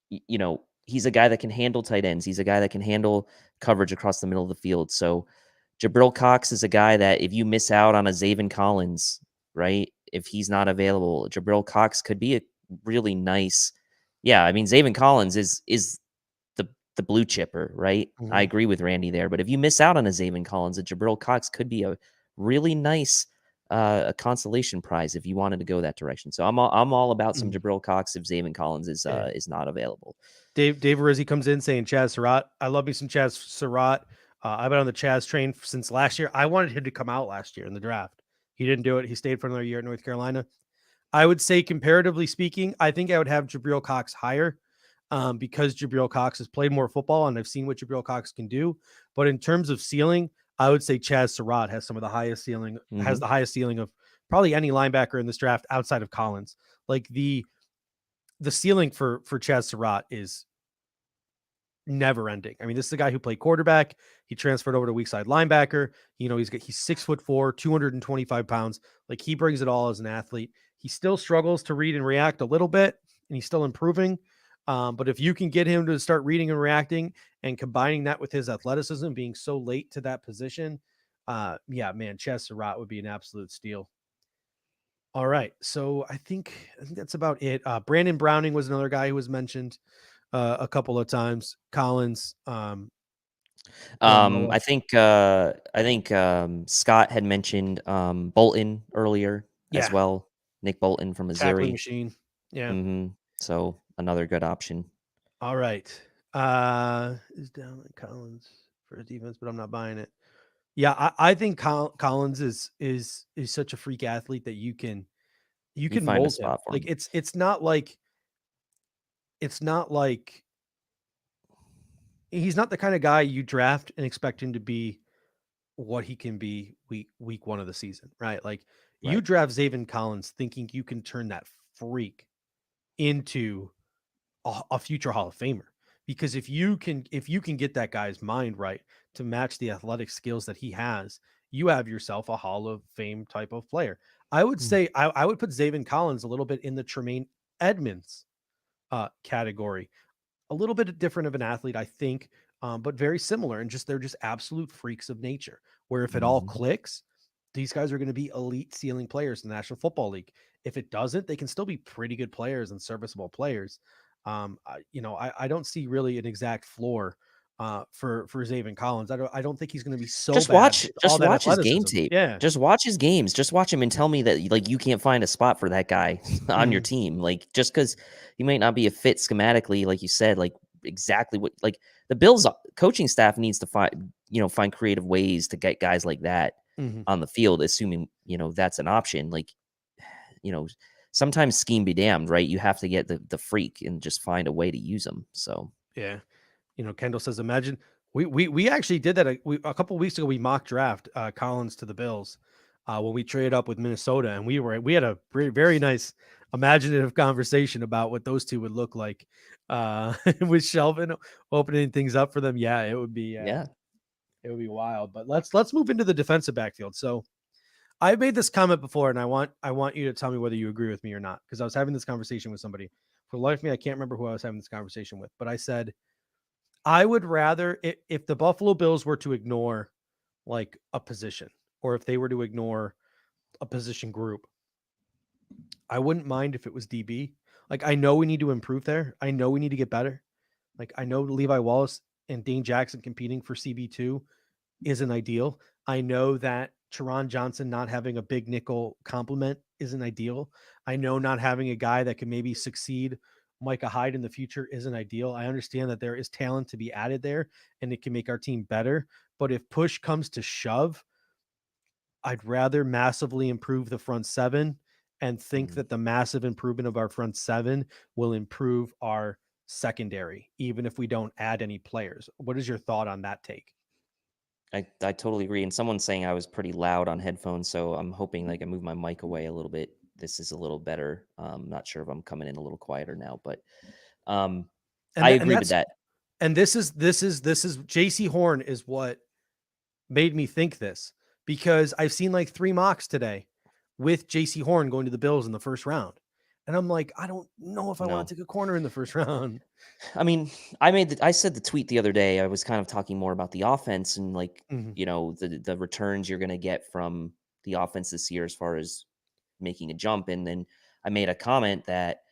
he's a guy that can handle tight ends. He's a guy that can handle coverage across the middle of the field. So Jibril Cox is a guy that if you miss out on a Zaven Collins, right, if he's not available, Jibril Cox could be a really nice. Yeah, I mean, Zaven Collins is the blue chipper, right? I agree with Randy there. But if you miss out on a Zaven Collins, a Jibril Cox could be a really nice a consolation prize if you wanted to go that direction. So I'm all about some Jibril Cox if Zaven Collins is not available. Dave Rizzi comes in saying Chaz Surratt. I love me some Chaz Surratt. I've been on the Chaz train since last year. I wanted him to come out last year in the draft. He didn't do it. He stayed for another year at North Carolina. I would say, comparatively speaking, I think I would have Jibril Cox higher because Jibril Cox has played more football and I've seen what Jibril Cox can do. But in terms of ceiling, I would say Chaz Surratt has some of the highest ceiling, has the highest ceiling of probably any linebacker in this draft outside of Collins. Like the ceiling for Chaz Surratt is never ending. I mean, this is a guy who played quarterback. He transferred over to weak side linebacker. He's 6'4", 225 pounds. Like, he brings it all as an athlete. He still struggles to read and react a little bit, and he's still improving. But if you can get him to start reading and reacting and combining that with his athleticism, being so late to that position, Chaz Surratt would be an absolute steal. All right. So I think that's about it. Brandon Browning was another guy who was mentioned a couple of times. Collins. I think Scott had mentioned Bolton earlier as well. Nick Bolton from Missouri. Tackling machine. Yeah. So another good option. All right. Is down like Collins for defense, but I'm not buying it. Yeah, I think Collins is such a freak athlete that you can find mold a spot him. for him. Like it's not like he's not the kind of guy you draft and expect him to be what he can be week one of the season, right? Like you draft Zaven Collins thinking you can turn that freak into a future Hall of Famer, because if you can get that guy's mind right to match the athletic skills that he has, you have yourself a Hall of Fame type of player. I would say I would put Zaven Collins a little bit in the Tremaine Edmonds category. A little bit different of an athlete, I think, but very similar, and they're just absolute freaks of nature, where if it all clicks, these guys are going to be elite ceiling players in the National Football League. If it doesn't, they can still be pretty good players and serviceable players. I don't see really an exact floor for Zaven Collins. I don't think he's going to be so just bad. Watch his game tape. Yeah. Just watch his games. Just watch him and tell me that, like, you can't find a spot for that guy on your team. Like, just because he might not be a fit schematically, like you said, like exactly what, like, the Bills coaching staff needs to find creative ways to get guys like that on the field, assuming, that's an option. Like, sometimes scheme be damned, right? You have to get the freak and just find a way to use them. So, yeah. Kendall says, imagine we actually did that a couple of weeks ago. We mock draft Collins to the Bills when we traded up with Minnesota, and we had a very, very nice imaginative conversation about what those two would look like with Sheldon opening things up for them. Yeah, it would be it would be wild. But let's move into the defensive backfield. So I've made this comment before, and I want you to tell me whether you agree with me or not, because I was having this conversation with somebody. For the life of me, I can't remember who I was having this conversation with, but I said, I would rather, if the Buffalo Bills were to ignore like a position, or if they were to ignore a position group, I wouldn't mind if it was DB. Like, I know we need to improve there. I know we need to get better. Like, I know Levi Wallace and Dane Jackson competing for CB2 isn't ideal. I know that Teron Johnson not having a big nickel complement isn't ideal. I know not having a guy that can maybe succeed Micah Hyde in the future isn't ideal. I understand that there is talent to be added there and it can make our team better. But if push comes to shove, I'd rather massively improve the front seven and think that the massive improvement of our front seven will improve our secondary, even if we don't add any players. What is your thought on that take? I totally agree. And someone's saying I was pretty loud on headphones, so I'm hoping like I move my mic away a little bit. This is a little better. Not sure if I'm coming in a little quieter now, but I agree with that. And this is JC Horn is what made me think this, because I've seen like 3 mocks today with JC Horn going to the Bills in the first round. And I'm like, I don't know if I want to take a corner in the first round. I mean, I said the tweet the other day. I was kind of talking more about the offense and like, you know, the returns you're going to get from the offense this year as far as making a jump. And then I made a comment that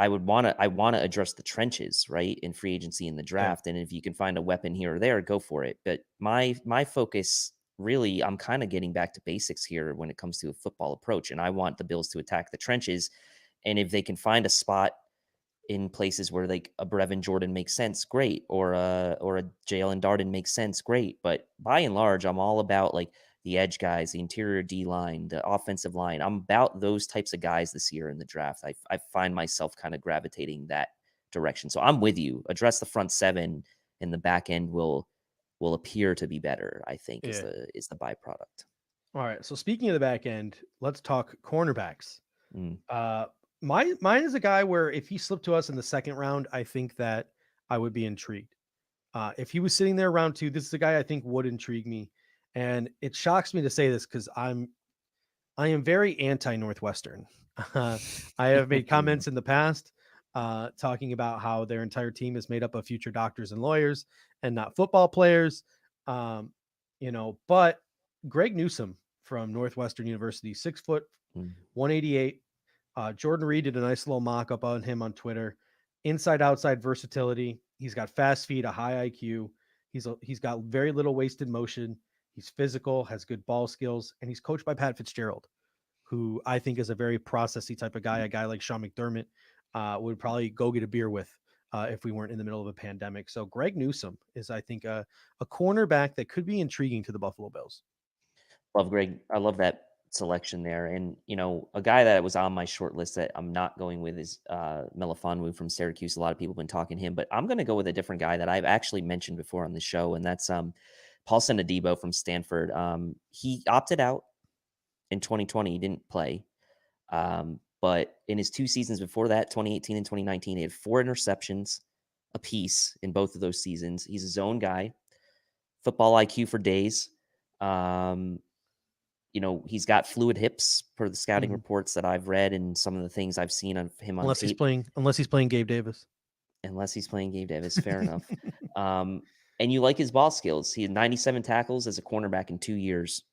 I want to address the trenches, right, in free agency in the draft. Yeah. And if you can find a weapon here or there, go for it. But my focus really, I'm kind of getting back to basics here when it comes to a football approach. And I want the Bills to attack the trenches. And if they can find a spot in places where like a Brevin Jordan makes sense, great. Or a Jalen Darden makes sense, great. But by and large, I'm all about like the edge guys, the interior D line, the offensive line. I'm about those types of guys this year in the draft. I find myself kind of gravitating that direction. So I'm with you. Address the front seven, and the back end will appear to be better, I think, is the byproduct. All right. So speaking of the back end, let's talk cornerbacks. Mine is a guy where if he slipped to us in the second round, I think that I would be intrigued. If he was sitting there round 2, this is a guy I think would intrigue me. And it shocks me to say this because I am very anti-Northwestern. I have made comments in the past talking about how their entire team is made up of future doctors and lawyers and not football players. But Greg Newsome from Northwestern University, 6 foot, 188. Jordan Reed did a nice little mock-up on him on Twitter. Inside-outside versatility. He's got fast feet, a high IQ. He's got very little wasted motion. He's physical, has good ball skills, and he's coached by Pat Fitzgerald, who I think is a very processy type of guy. A guy like Sean McDermott would probably go get a beer with if we weren't in the middle of a pandemic. So Greg Newsome is, I think, a cornerback that could be intriguing to the Buffalo Bills. Love Greg. I love that selection there. And, a guy that was on my short list that I'm not going with is Melifonwu from Syracuse. A lot of people have been talking him, but I'm going to go with a different guy that I've actually mentioned before on the show, and that's Paul Cenadibo from Stanford. He opted out in 2020. He didn't play. But in his 2 seasons before that, 2018 and 2019, he had 4 interceptions apiece in both of those seasons. He's a zone guy, football IQ for days. He's got fluid hips per the scouting reports that I've read and some of the things I've seen of him on tape. Unless he's playing Gabe Davis. Unless he's playing Gabe Davis, fair enough. And you like his ball skills. He had 97 tackles as a cornerback in 2 years.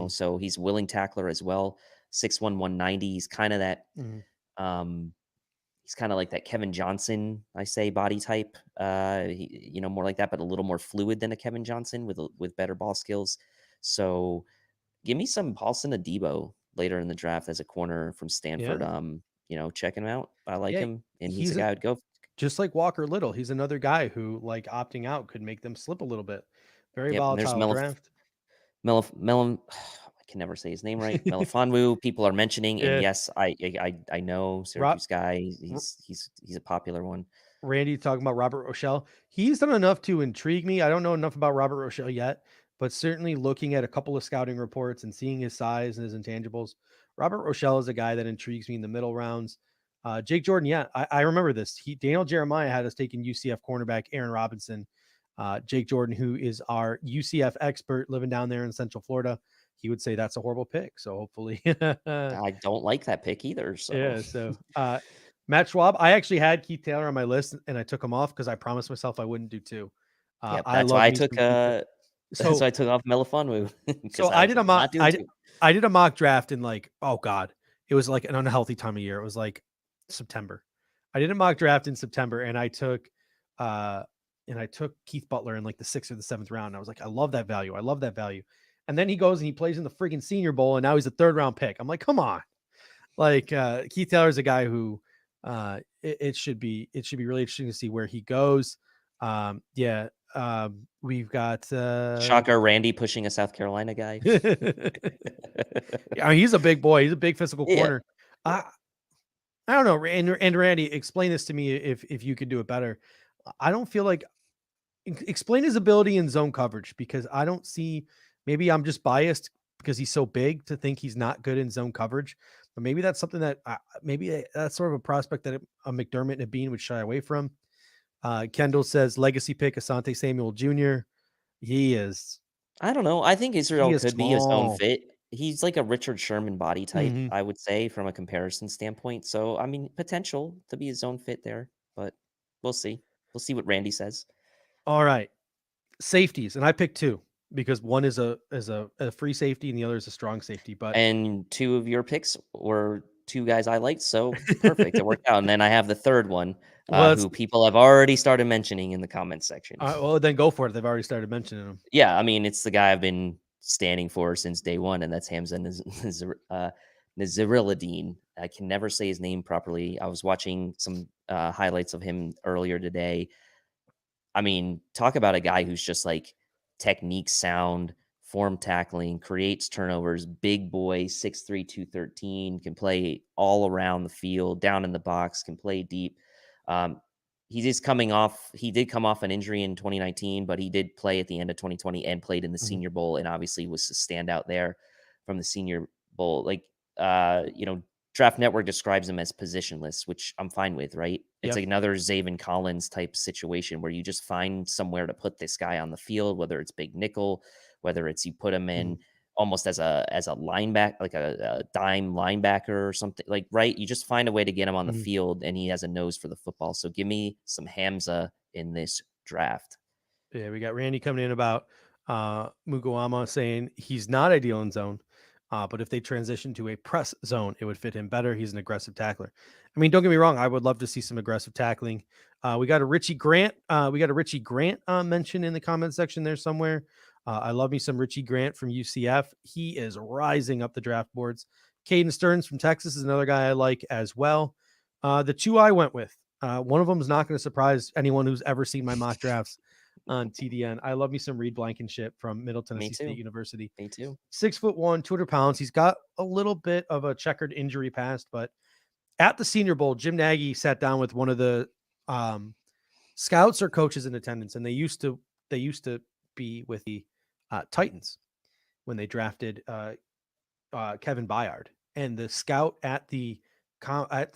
So he's willing tackler as well. 6'1", 190. He's kind of that. He's kind of like that Kevin Johnson, I say, body type. More like that, but a little more fluid than a Kevin Johnson with better ball skills. So give me some Paul Cenadibo later in the draft as a corner from Stanford. Yeah. Check him out. I like him, and he's a guy I'd go. Just like Walker Little, he's another guy who, like, opting out could make them slip a little bit. Very volatile draft. I can never say his name right. Melifonwu, people are mentioning, and yes, I know Syracuse guy. He's a popular one. Randy talking about Robert Rochelle. He's done enough to intrigue me. I don't know enough about Robert Rochelle yet, but certainly looking at a couple of scouting reports and seeing his size and his intangibles, Robert Rochelle is a guy that intrigues me in the middle rounds. Jake Jordan, I remember this. Daniel Jeremiah had us taking UCF cornerback Aaron Robinson. Jake Jordan, who is our UCF expert living down there in Central Florida, he would say that's a horrible pick. So hopefully, I don't like that pick either. So yeah. So Matt Schwab, I actually had Keith Taylor on my list and I took him off because I promised myself I wouldn't do 2. That's why I took. So I took off Melifonwu. So I did a mock draft in it was like an unhealthy time of year. It was like September. I did a mock draft in September and I took Keith Butler in like the 6th or the 7th round. I was like, I love that value. And then he goes and he plays in the friggin' Senior Bowl, and now he's a 3rd-round pick. I'm like, come on. Like, Keith Taylor's a guy who it should be really interesting to see where he goes. We've got Shocker Randy pushing a South Carolina guy. Yeah, he's a big boy. He's a big physical corner. I don't know. And Randy, explain this to me if you could do it better. I don't feel like explain his ability in zone coverage, because I don't see, maybe I'm just biased because he's so big to think he's not good in zone coverage, but maybe that's something that maybe that's sort of a prospect that a McDermott and a Bean would shy away from. Kendall says legacy pick Asante Samuel Jr. He is. I don't know. I think Israel could be his own small. fit. He's like a Richard Sherman body type, Mhm. I would say, from a comparison standpoint. So, I mean, potential to be his own fit there, but we'll see. We'll see what Randy says. All right. Safeties. And I picked 2 because one is a free safety and the other is a strong safety. But And 2 of your picks were 2 guys I liked, so perfect. It worked out. And then I have the 3rd one, who people have already started mentioning in the comments section. Well, then go for it. They've already started mentioning him. Yeah, I mean, it's the guy I've been standing for since day one, and that's Hamza Zirilla Dean. I can never say his name properly. I was watching some highlights of him earlier today. I mean, talk about a guy who's just like technique sound, form tackling, creates turnovers, big boy, 6'3", 213, can play all around the field, down in the box, can play deep. He did come off an injury in 2019, but he did play at the end of 2020 and played in the Senior Bowl, and obviously was a standout there from the Senior Bowl. Like, Draft Network describes him as positionless, which I'm fine with, right? It's like another Zaven Collins type situation where you just find somewhere to put this guy on the field, whether it's big nickel, whether it's you put him in almost as a linebacker, like a dime linebacker or something, like, right? You just find a way to get him on the field, and he has a nose for the football. So give me some Hamza in this draft. Yeah, we got Randy coming in about Muguama saying he's not ideal in zone. But if they transition to a press zone, it would fit him better. He's an aggressive tackler. I mean, don't get me wrong. I would love to see some aggressive tackling. We got a Richie Grant. Mentioned in the comment section there somewhere. I love me some Richie Grant from UCF. He is rising up the draft boards. Caden Stearns from Texas is another guy I like as well. The 2 I went with, one of them is not going to surprise anyone who's ever seen my mock drafts on TDN. I love me some Reed Blankenship from Middle Tennessee State University. Me too. 6'1", 200 pounds. He's got a little bit of a checkered injury past, but at the Senior Bowl, Jim Nagy sat down with one of the scouts or coaches in attendance, and they used to be with the Titans when they drafted Kevin Byard. And the scout at the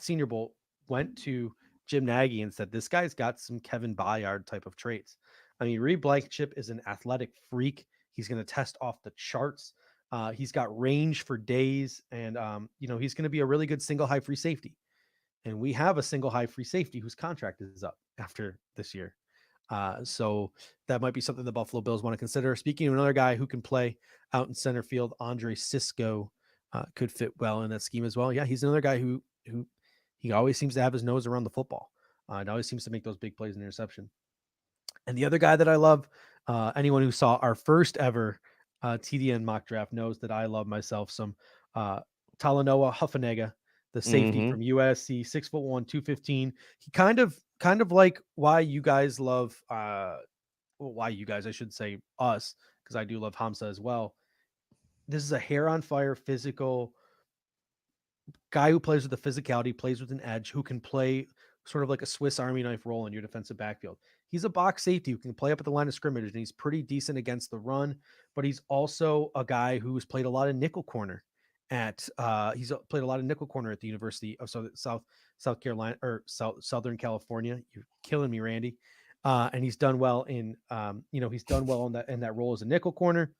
Senior Bowl went to Jim Nagy and said, "This guy's got some Kevin Byard type of traits." I mean, Reed Blankenship is an athletic freak. He's going to test off the charts. He's got range for days, and he's going to be a really good single high free safety. And we have a single high free safety whose contract is up after this year. So that might be something the Buffalo Bills want to consider. Speaking of another guy who can play out in center field, Andre Cisco could fit well in that scheme as well. Yeah, he's another guy who he always seems to have his nose around the football. It always seems to make those big plays in interception. And the other guy that I love, anyone who saw our first ever TDN mock draft knows that I love myself some Talanoa Huffanega, the safety from USC, 6'1", 215. He kind of like why you guys love, I should say us, because I do love Hamza as well. This is a hair on fire, physical guy who plays with the physicality, plays with an edge, who can play sort of like a Swiss Army knife role in your defensive backfield. He's a box safety who can play up at the line of scrimmage, and he's pretty decent against the run, but he's also a guy who's played a lot of nickel corner at the University of South Carolina or Southern California. You're killing me, Randy. And he's done well in that role as a nickel corner.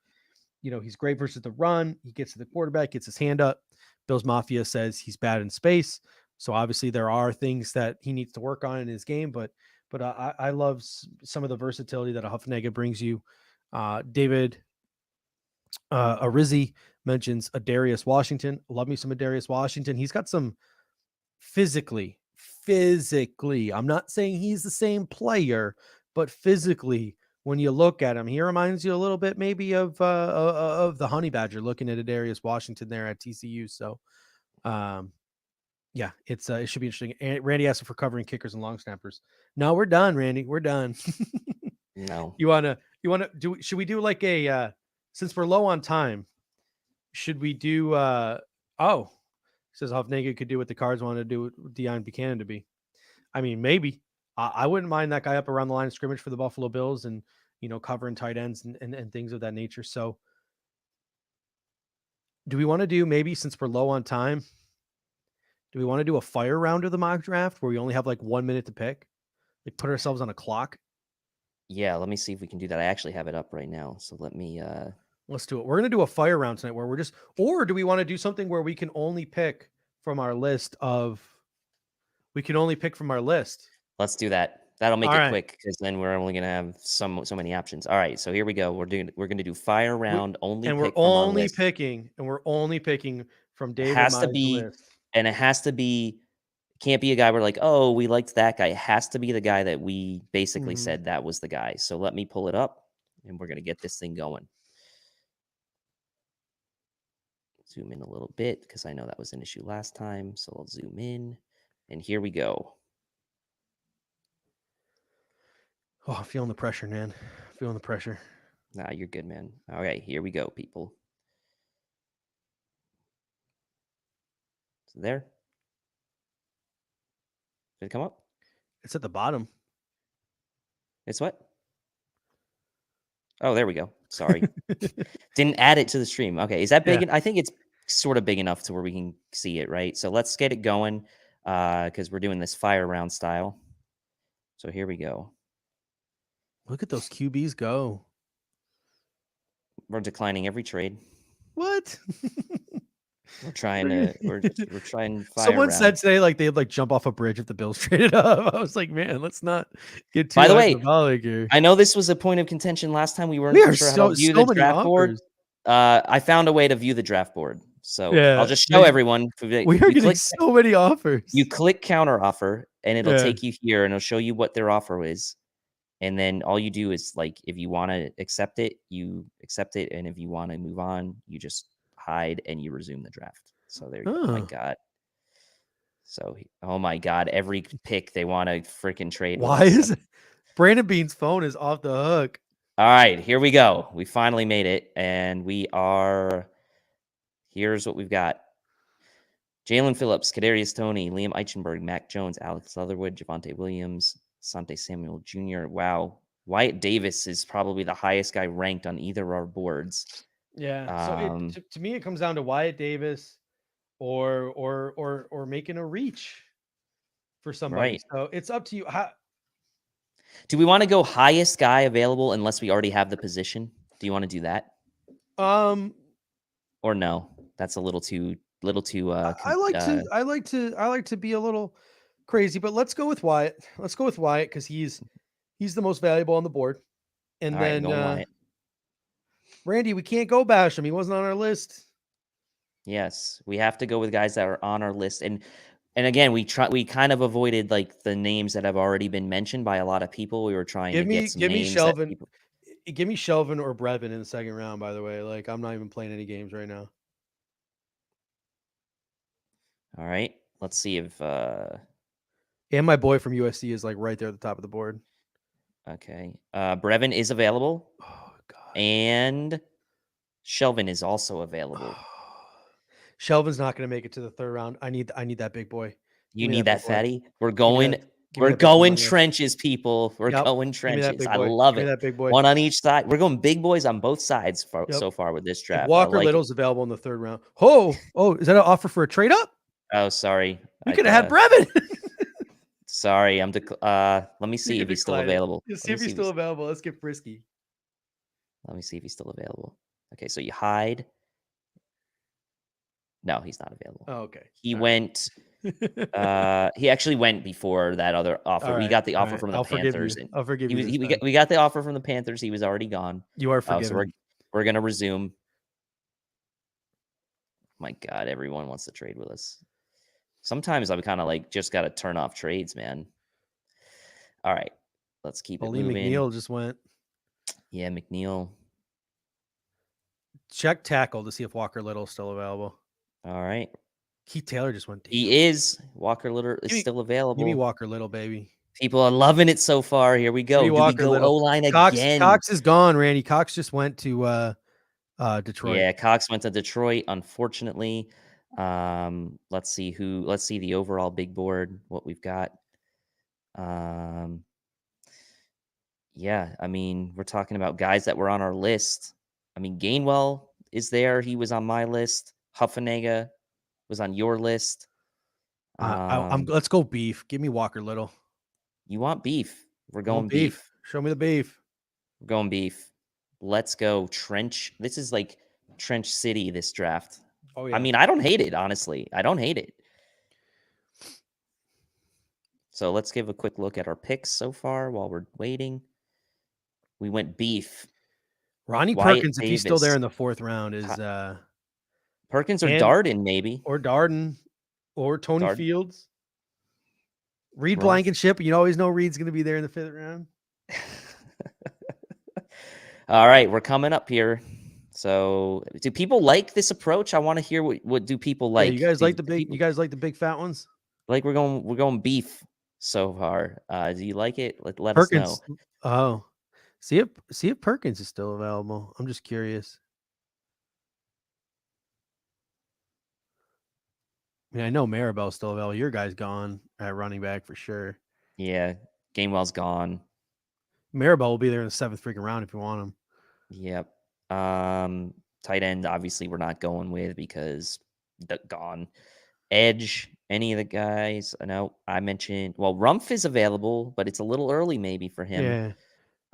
He's great versus the run. He gets to the quarterback, gets his hand up. Bills Mafia says he's bad in space. So obviously there are things that he needs to work on in his game, but I love some of the versatility that a Huffanega brings you. David Arizzi mentions a Darius Washington. Love me some of Darius Washington. He's got some physically. I'm not saying he's the same player, but physically when you look at him, he reminds you a little bit maybe of the Honey Badger looking at a Darius Washington there at TCU. So, yeah, it should be interesting. And Randy asked for covering kickers and long snappers. No, we're done, Randy. We're done. No. You wanna do? Should we do like a since we're low on time? Should we do? Says Huffanega could do what the Cards wanted to do with Deion Buchanan to be. I mean, maybe. I wouldn't mind that guy up around the line of scrimmage for the Buffalo Bills and covering tight ends and things of that nature. So, do we want to do maybe since we're low on time? Do we want to do a fire round of the mock draft where we only have like 1 minute to pick? Like put ourselves on a clock? Yeah, let me see if we can do that. I actually have it up right now. So let me let's do it. We're going to do a fire round tonight where or do we want to do something where we can only pick from our list let's do that. That'll make All it right. quick because then we're only going to have so many options. All right, so here we go. We're going to do fire round only. And we're only picking from David. And it has to be, can't be a guy we're like, oh, we liked that guy. It has to be the guy that we basically said that was the guy. So let me pull it up and we're going to get this thing going. Zoom in a little bit because I know that was an issue last time. So I'll zoom in and here we go. Oh, I'm feeling the pressure, man. Feeling the pressure. Nah, you're good, man. All right, here we go, people. So there. Did it come up? It's at the bottom. It's what? Oh, there we go. Sorry. Didn't add it to the stream. Okay, is that big? Yeah. I think it's sort of big enough to where we can see it, right? So let's get it going because we're doing this fire round style. So here we go. Look at those QBs go. We're declining every trade. What? We're trying to fire Someone around. said today like they'd like jump off a bridge if the Bills traded up. I was like, man, let's not get too. By the way, here. I know this was a point of contention last time. We weren't sure how to view the draft board. I found a way to view the draft board. So I'll just show everyone. We are getting so many offers. You click counter offer and it'll take you here and it'll show you what their offer is. And then all you do is like, if you want to accept it, you accept it. And if you want to move on, you just hide and you resume the draft. So there you go. Oh my God. So, oh my God, every pick they want to freaking trade. Why is it? Brandon Bean's phone is off the hook. All right, here we go. We finally made it. And here's what we've got. Jalen Phillips, Kadarius Toney, Liam Eichenberg, Mac Jones, Alex Leatherwood, Javonte Williams, Asante Samuel Jr. Wow. Wyatt Davis is probably the highest guy ranked on either of our boards. Yeah. So to me, it comes down to Wyatt Davis or making a reach for somebody. Right. So it's up to you. Do we want to go highest guy available unless we already have the position? Do you want to do that? Or no? That's a little too. I like to be a little crazy, but let's go with Wyatt. Let's go with Wyatt because he's the most valuable on the board. And then Randy, we can't go bash him. He wasn't on our list. Yes, we have to go with guys that are on our list. And again, we kind of avoided like the names that have already been mentioned by a lot of people. We were trying to get some names. Give me Sheldon or Brevin in the second round, by the way. Like, I'm not even playing any games right now. All right. Let's see if and my boy from USC is like right there at the top of the board. Okay. Brevin is available. Oh God. And Shelvin is also available. Shelvin's not going to make it to the third round. I need that big boy. You need that fatty? We're going trenches, people. We're going trenches. I love it. That big boy. One on each side. We're going big boys on both sides so far with this draft. If Walker Little's available in the third round. Oh, is that an offer for a trade up? Oh, sorry. You could have had Brevin. Sorry, let me see if he's still available. See if he's still available. Let's get frisky. Let me see if he's still available. Okay, so you hide. No, he's not available. Oh, okay. He went. He actually went before that other offer. We got the offer from the Panthers. I'll forgive you. We got the offer from the Panthers. He was already gone. You are forgiven. So we're gonna resume. My God, everyone wants to trade with us. Sometimes I'm kind of like just got to turn off trades, man. All right, let's keep it moving. McNeil just went. Yeah, McNeil. Check tackle to see if Walker Little is still available. All right. Keith Taylor just went deep. He is. Walker Little is still available. Give me Walker Little, baby. People are loving it so far. Here we go. Do we go O-line again? Cox is gone, Randy. Cox just went to Detroit. Yeah, Cox went to Detroit, unfortunately. Let's see the overall big board, what we've got. Yeah, I mean, we're talking about guys that were on our list. I mean, Gainwell is there. He was on my list. Huffanega was on your list. Let's go beef. Give me Walker Little. You want beef? We're going beef. Show me the beef. We're going beef. Let's go trench. This is like Trench City, this draft. Oh, yeah. I mean, I don't hate it, honestly. I don't hate it. So let's give a quick look at our picks so far while we're waiting. We went beef. Ronnie Perkins, if he's still there in the 4th round, is Perkins or Darden, maybe. Or Darden. Or Tony Fields. Reed Blankenship. You always know Reed's going to be there in the 5th round. All right, we're coming up here. So, do people like this approach? I want to hear what do people like. Yeah, you guys like the big fat ones? Like we're going beef so far. Do you like it? Let us know. Oh. See if Perkins is still available. I'm just curious. I mean, I know Maribel's still available. Your guy's gone at running back for sure. Yeah, Gainwell's gone. Maribel will be there in the 7th freaking round if you want him. Yep. Tight end, obviously, we're not going with because gone. Edge, any of the guys? No, I mentioned. Well, Rumpf is available, but it's a little early maybe for him. Yeah.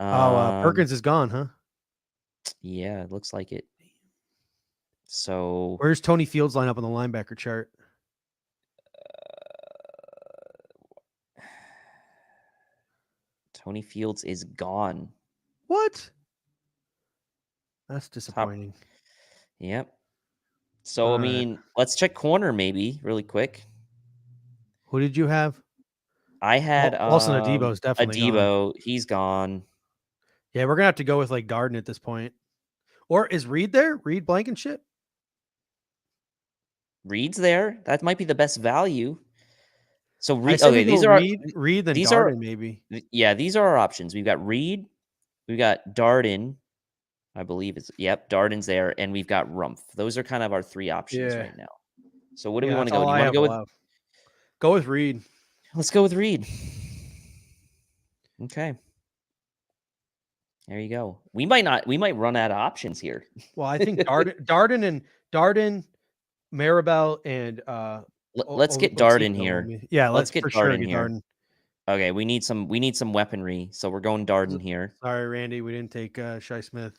Perkins is gone, huh? Yeah, it looks like it. So where's Tony Fields line up on the linebacker chart? Tony Fields is gone. What? That's disappointing. Yep. So, I mean, let's check corner maybe really quick. Who did you have? I had Cenadibo's definitely gone. He's gone. Yeah, we're going to have to go with like Darden at this point. Or is Reed there? Reed Blankenship? Reed's there. That might be the best value. So Reed, these are Reed then Darden maybe. Yeah, these are our options. We've got Reed, we've got Darden, I believe Darden's there, and we've got Rumpf. Those are kind of our 3 options right now. So what do we want to go? Do you want to go with? Go with Reed. Let's go with Reed. Okay. There you go. We might run out of options here. Well, I think Darden, Maribel, and let's get Darden here. Yeah, let's get Darden here. Darden. Okay, we need some weaponry, so we're going Darden here. Sorry, Randy, we didn't take Shi Smith.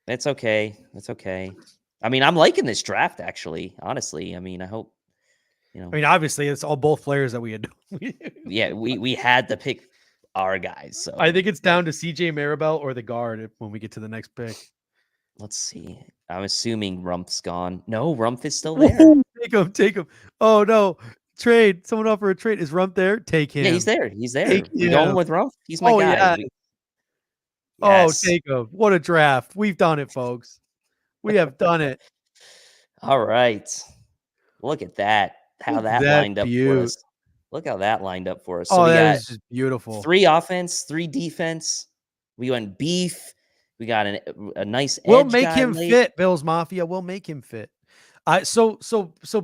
That's okay. That's okay. I mean, I'm liking this draft actually. Honestly, I mean, I hope I mean, obviously, it's all both players that we had. Yeah, we had to pick our guys. So I think it's down to CJ Maribel or the guard when we get to the next pick. Let's see. I'm assuming Rumpf's gone. No, Rumpf is still there. Take him. Oh no. Trade. Someone offer a trade. Is Rumpf there? Take him. Yeah, he's there. We're going with Rumpf. He's my guy. Yeah. Yes. Oh, take him. What a draft. We've done it, folks. We have done it. All right. Look at that. How that lined up for us. Look how that lined up for us. So we that is just beautiful. 3 offense, 3 defense. We went beef. We got a nice edge. We'll make him fit, Bills Mafia. We'll make him fit. So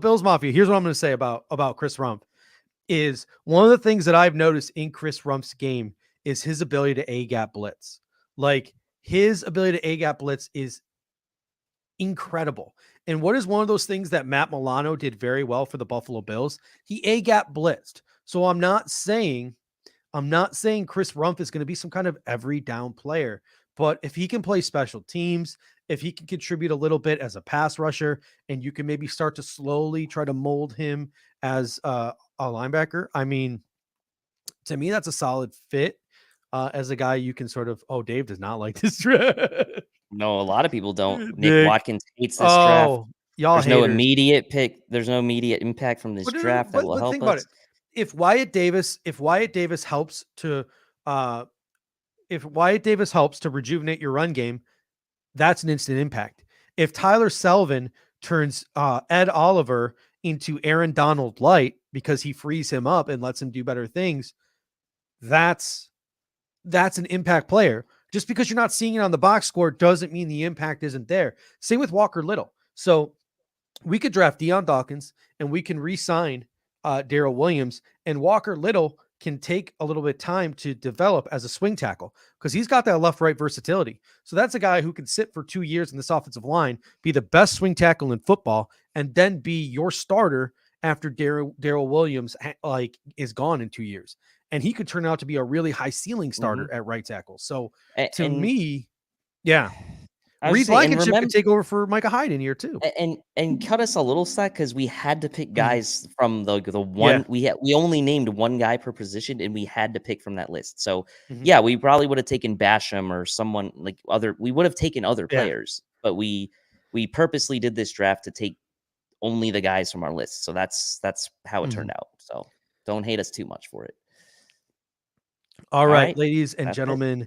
Bills Mafia, here's what I'm going to say about Chris Rumpf is one of the things that I've noticed in Chris Rumpf's game is his ability to A-gap blitz. Like his ability to A-gap blitz is incredible. And what is one of those things that Matt Milano did very well for the Buffalo Bills? He A-gap blitzed. So I'm not saying Chris Rumpf is going to be some kind of every down player, but if he can play special teams, if he can contribute a little bit as a pass rusher, and you can maybe start to slowly try to mold him as a linebacker, I mean, to me, that's a solid fit as a guy you can sort of, Dave does not like this draft. No, a lot of people don't. Nick Watkins hates this draft. There's no immediate pick. There's no immediate impact from this draft that will help us. If Wyatt Davis helps to if Wyatt Davis helps to rejuvenate your run game, that's an instant impact. If Tyler Selvin turns Ed Oliver into Aaron Donald Light because he frees him up and lets him do better things, that's an impact player. Just because you're not seeing it on the box score doesn't mean the impact isn't there. Same with Walker Little. So we could draft Deion Dawkins and we can re-sign Darrell Williams, and Walker Little can take a little bit of time to develop as a swing tackle because he's got that left-right versatility. So that's a guy who can sit for 2 years in this offensive line, be the best swing tackle in football, and then be your starter after Darrell Williams is gone in 2 years. And he could turn out to be a really high ceiling starter at right tackle. So to me, yeah. Reed Blankenship could take over for Micah Hyde in year 2. And cut us a little slack because we had to pick guys from the one we only named one guy per position, and we had to pick from that list. So yeah, we probably would have taken Basham or someone like we would have taken other players, but we purposely did this draft to take only the guys from our list. So that's how it turned out. So don't hate us too much for it. All right, ladies and gentlemen.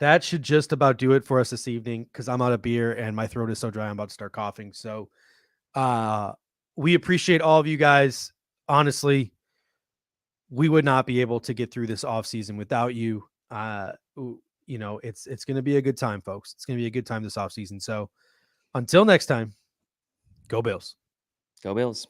That should just about do it for us this evening because I'm out of beer and my throat is so dry I'm about to start coughing. So we appreciate all of you guys. Honestly, we would not be able to get through this off season without you. It's going to be a good time, folks. It's going to be a good time this off season. So until next time, go Bills. Go Bills.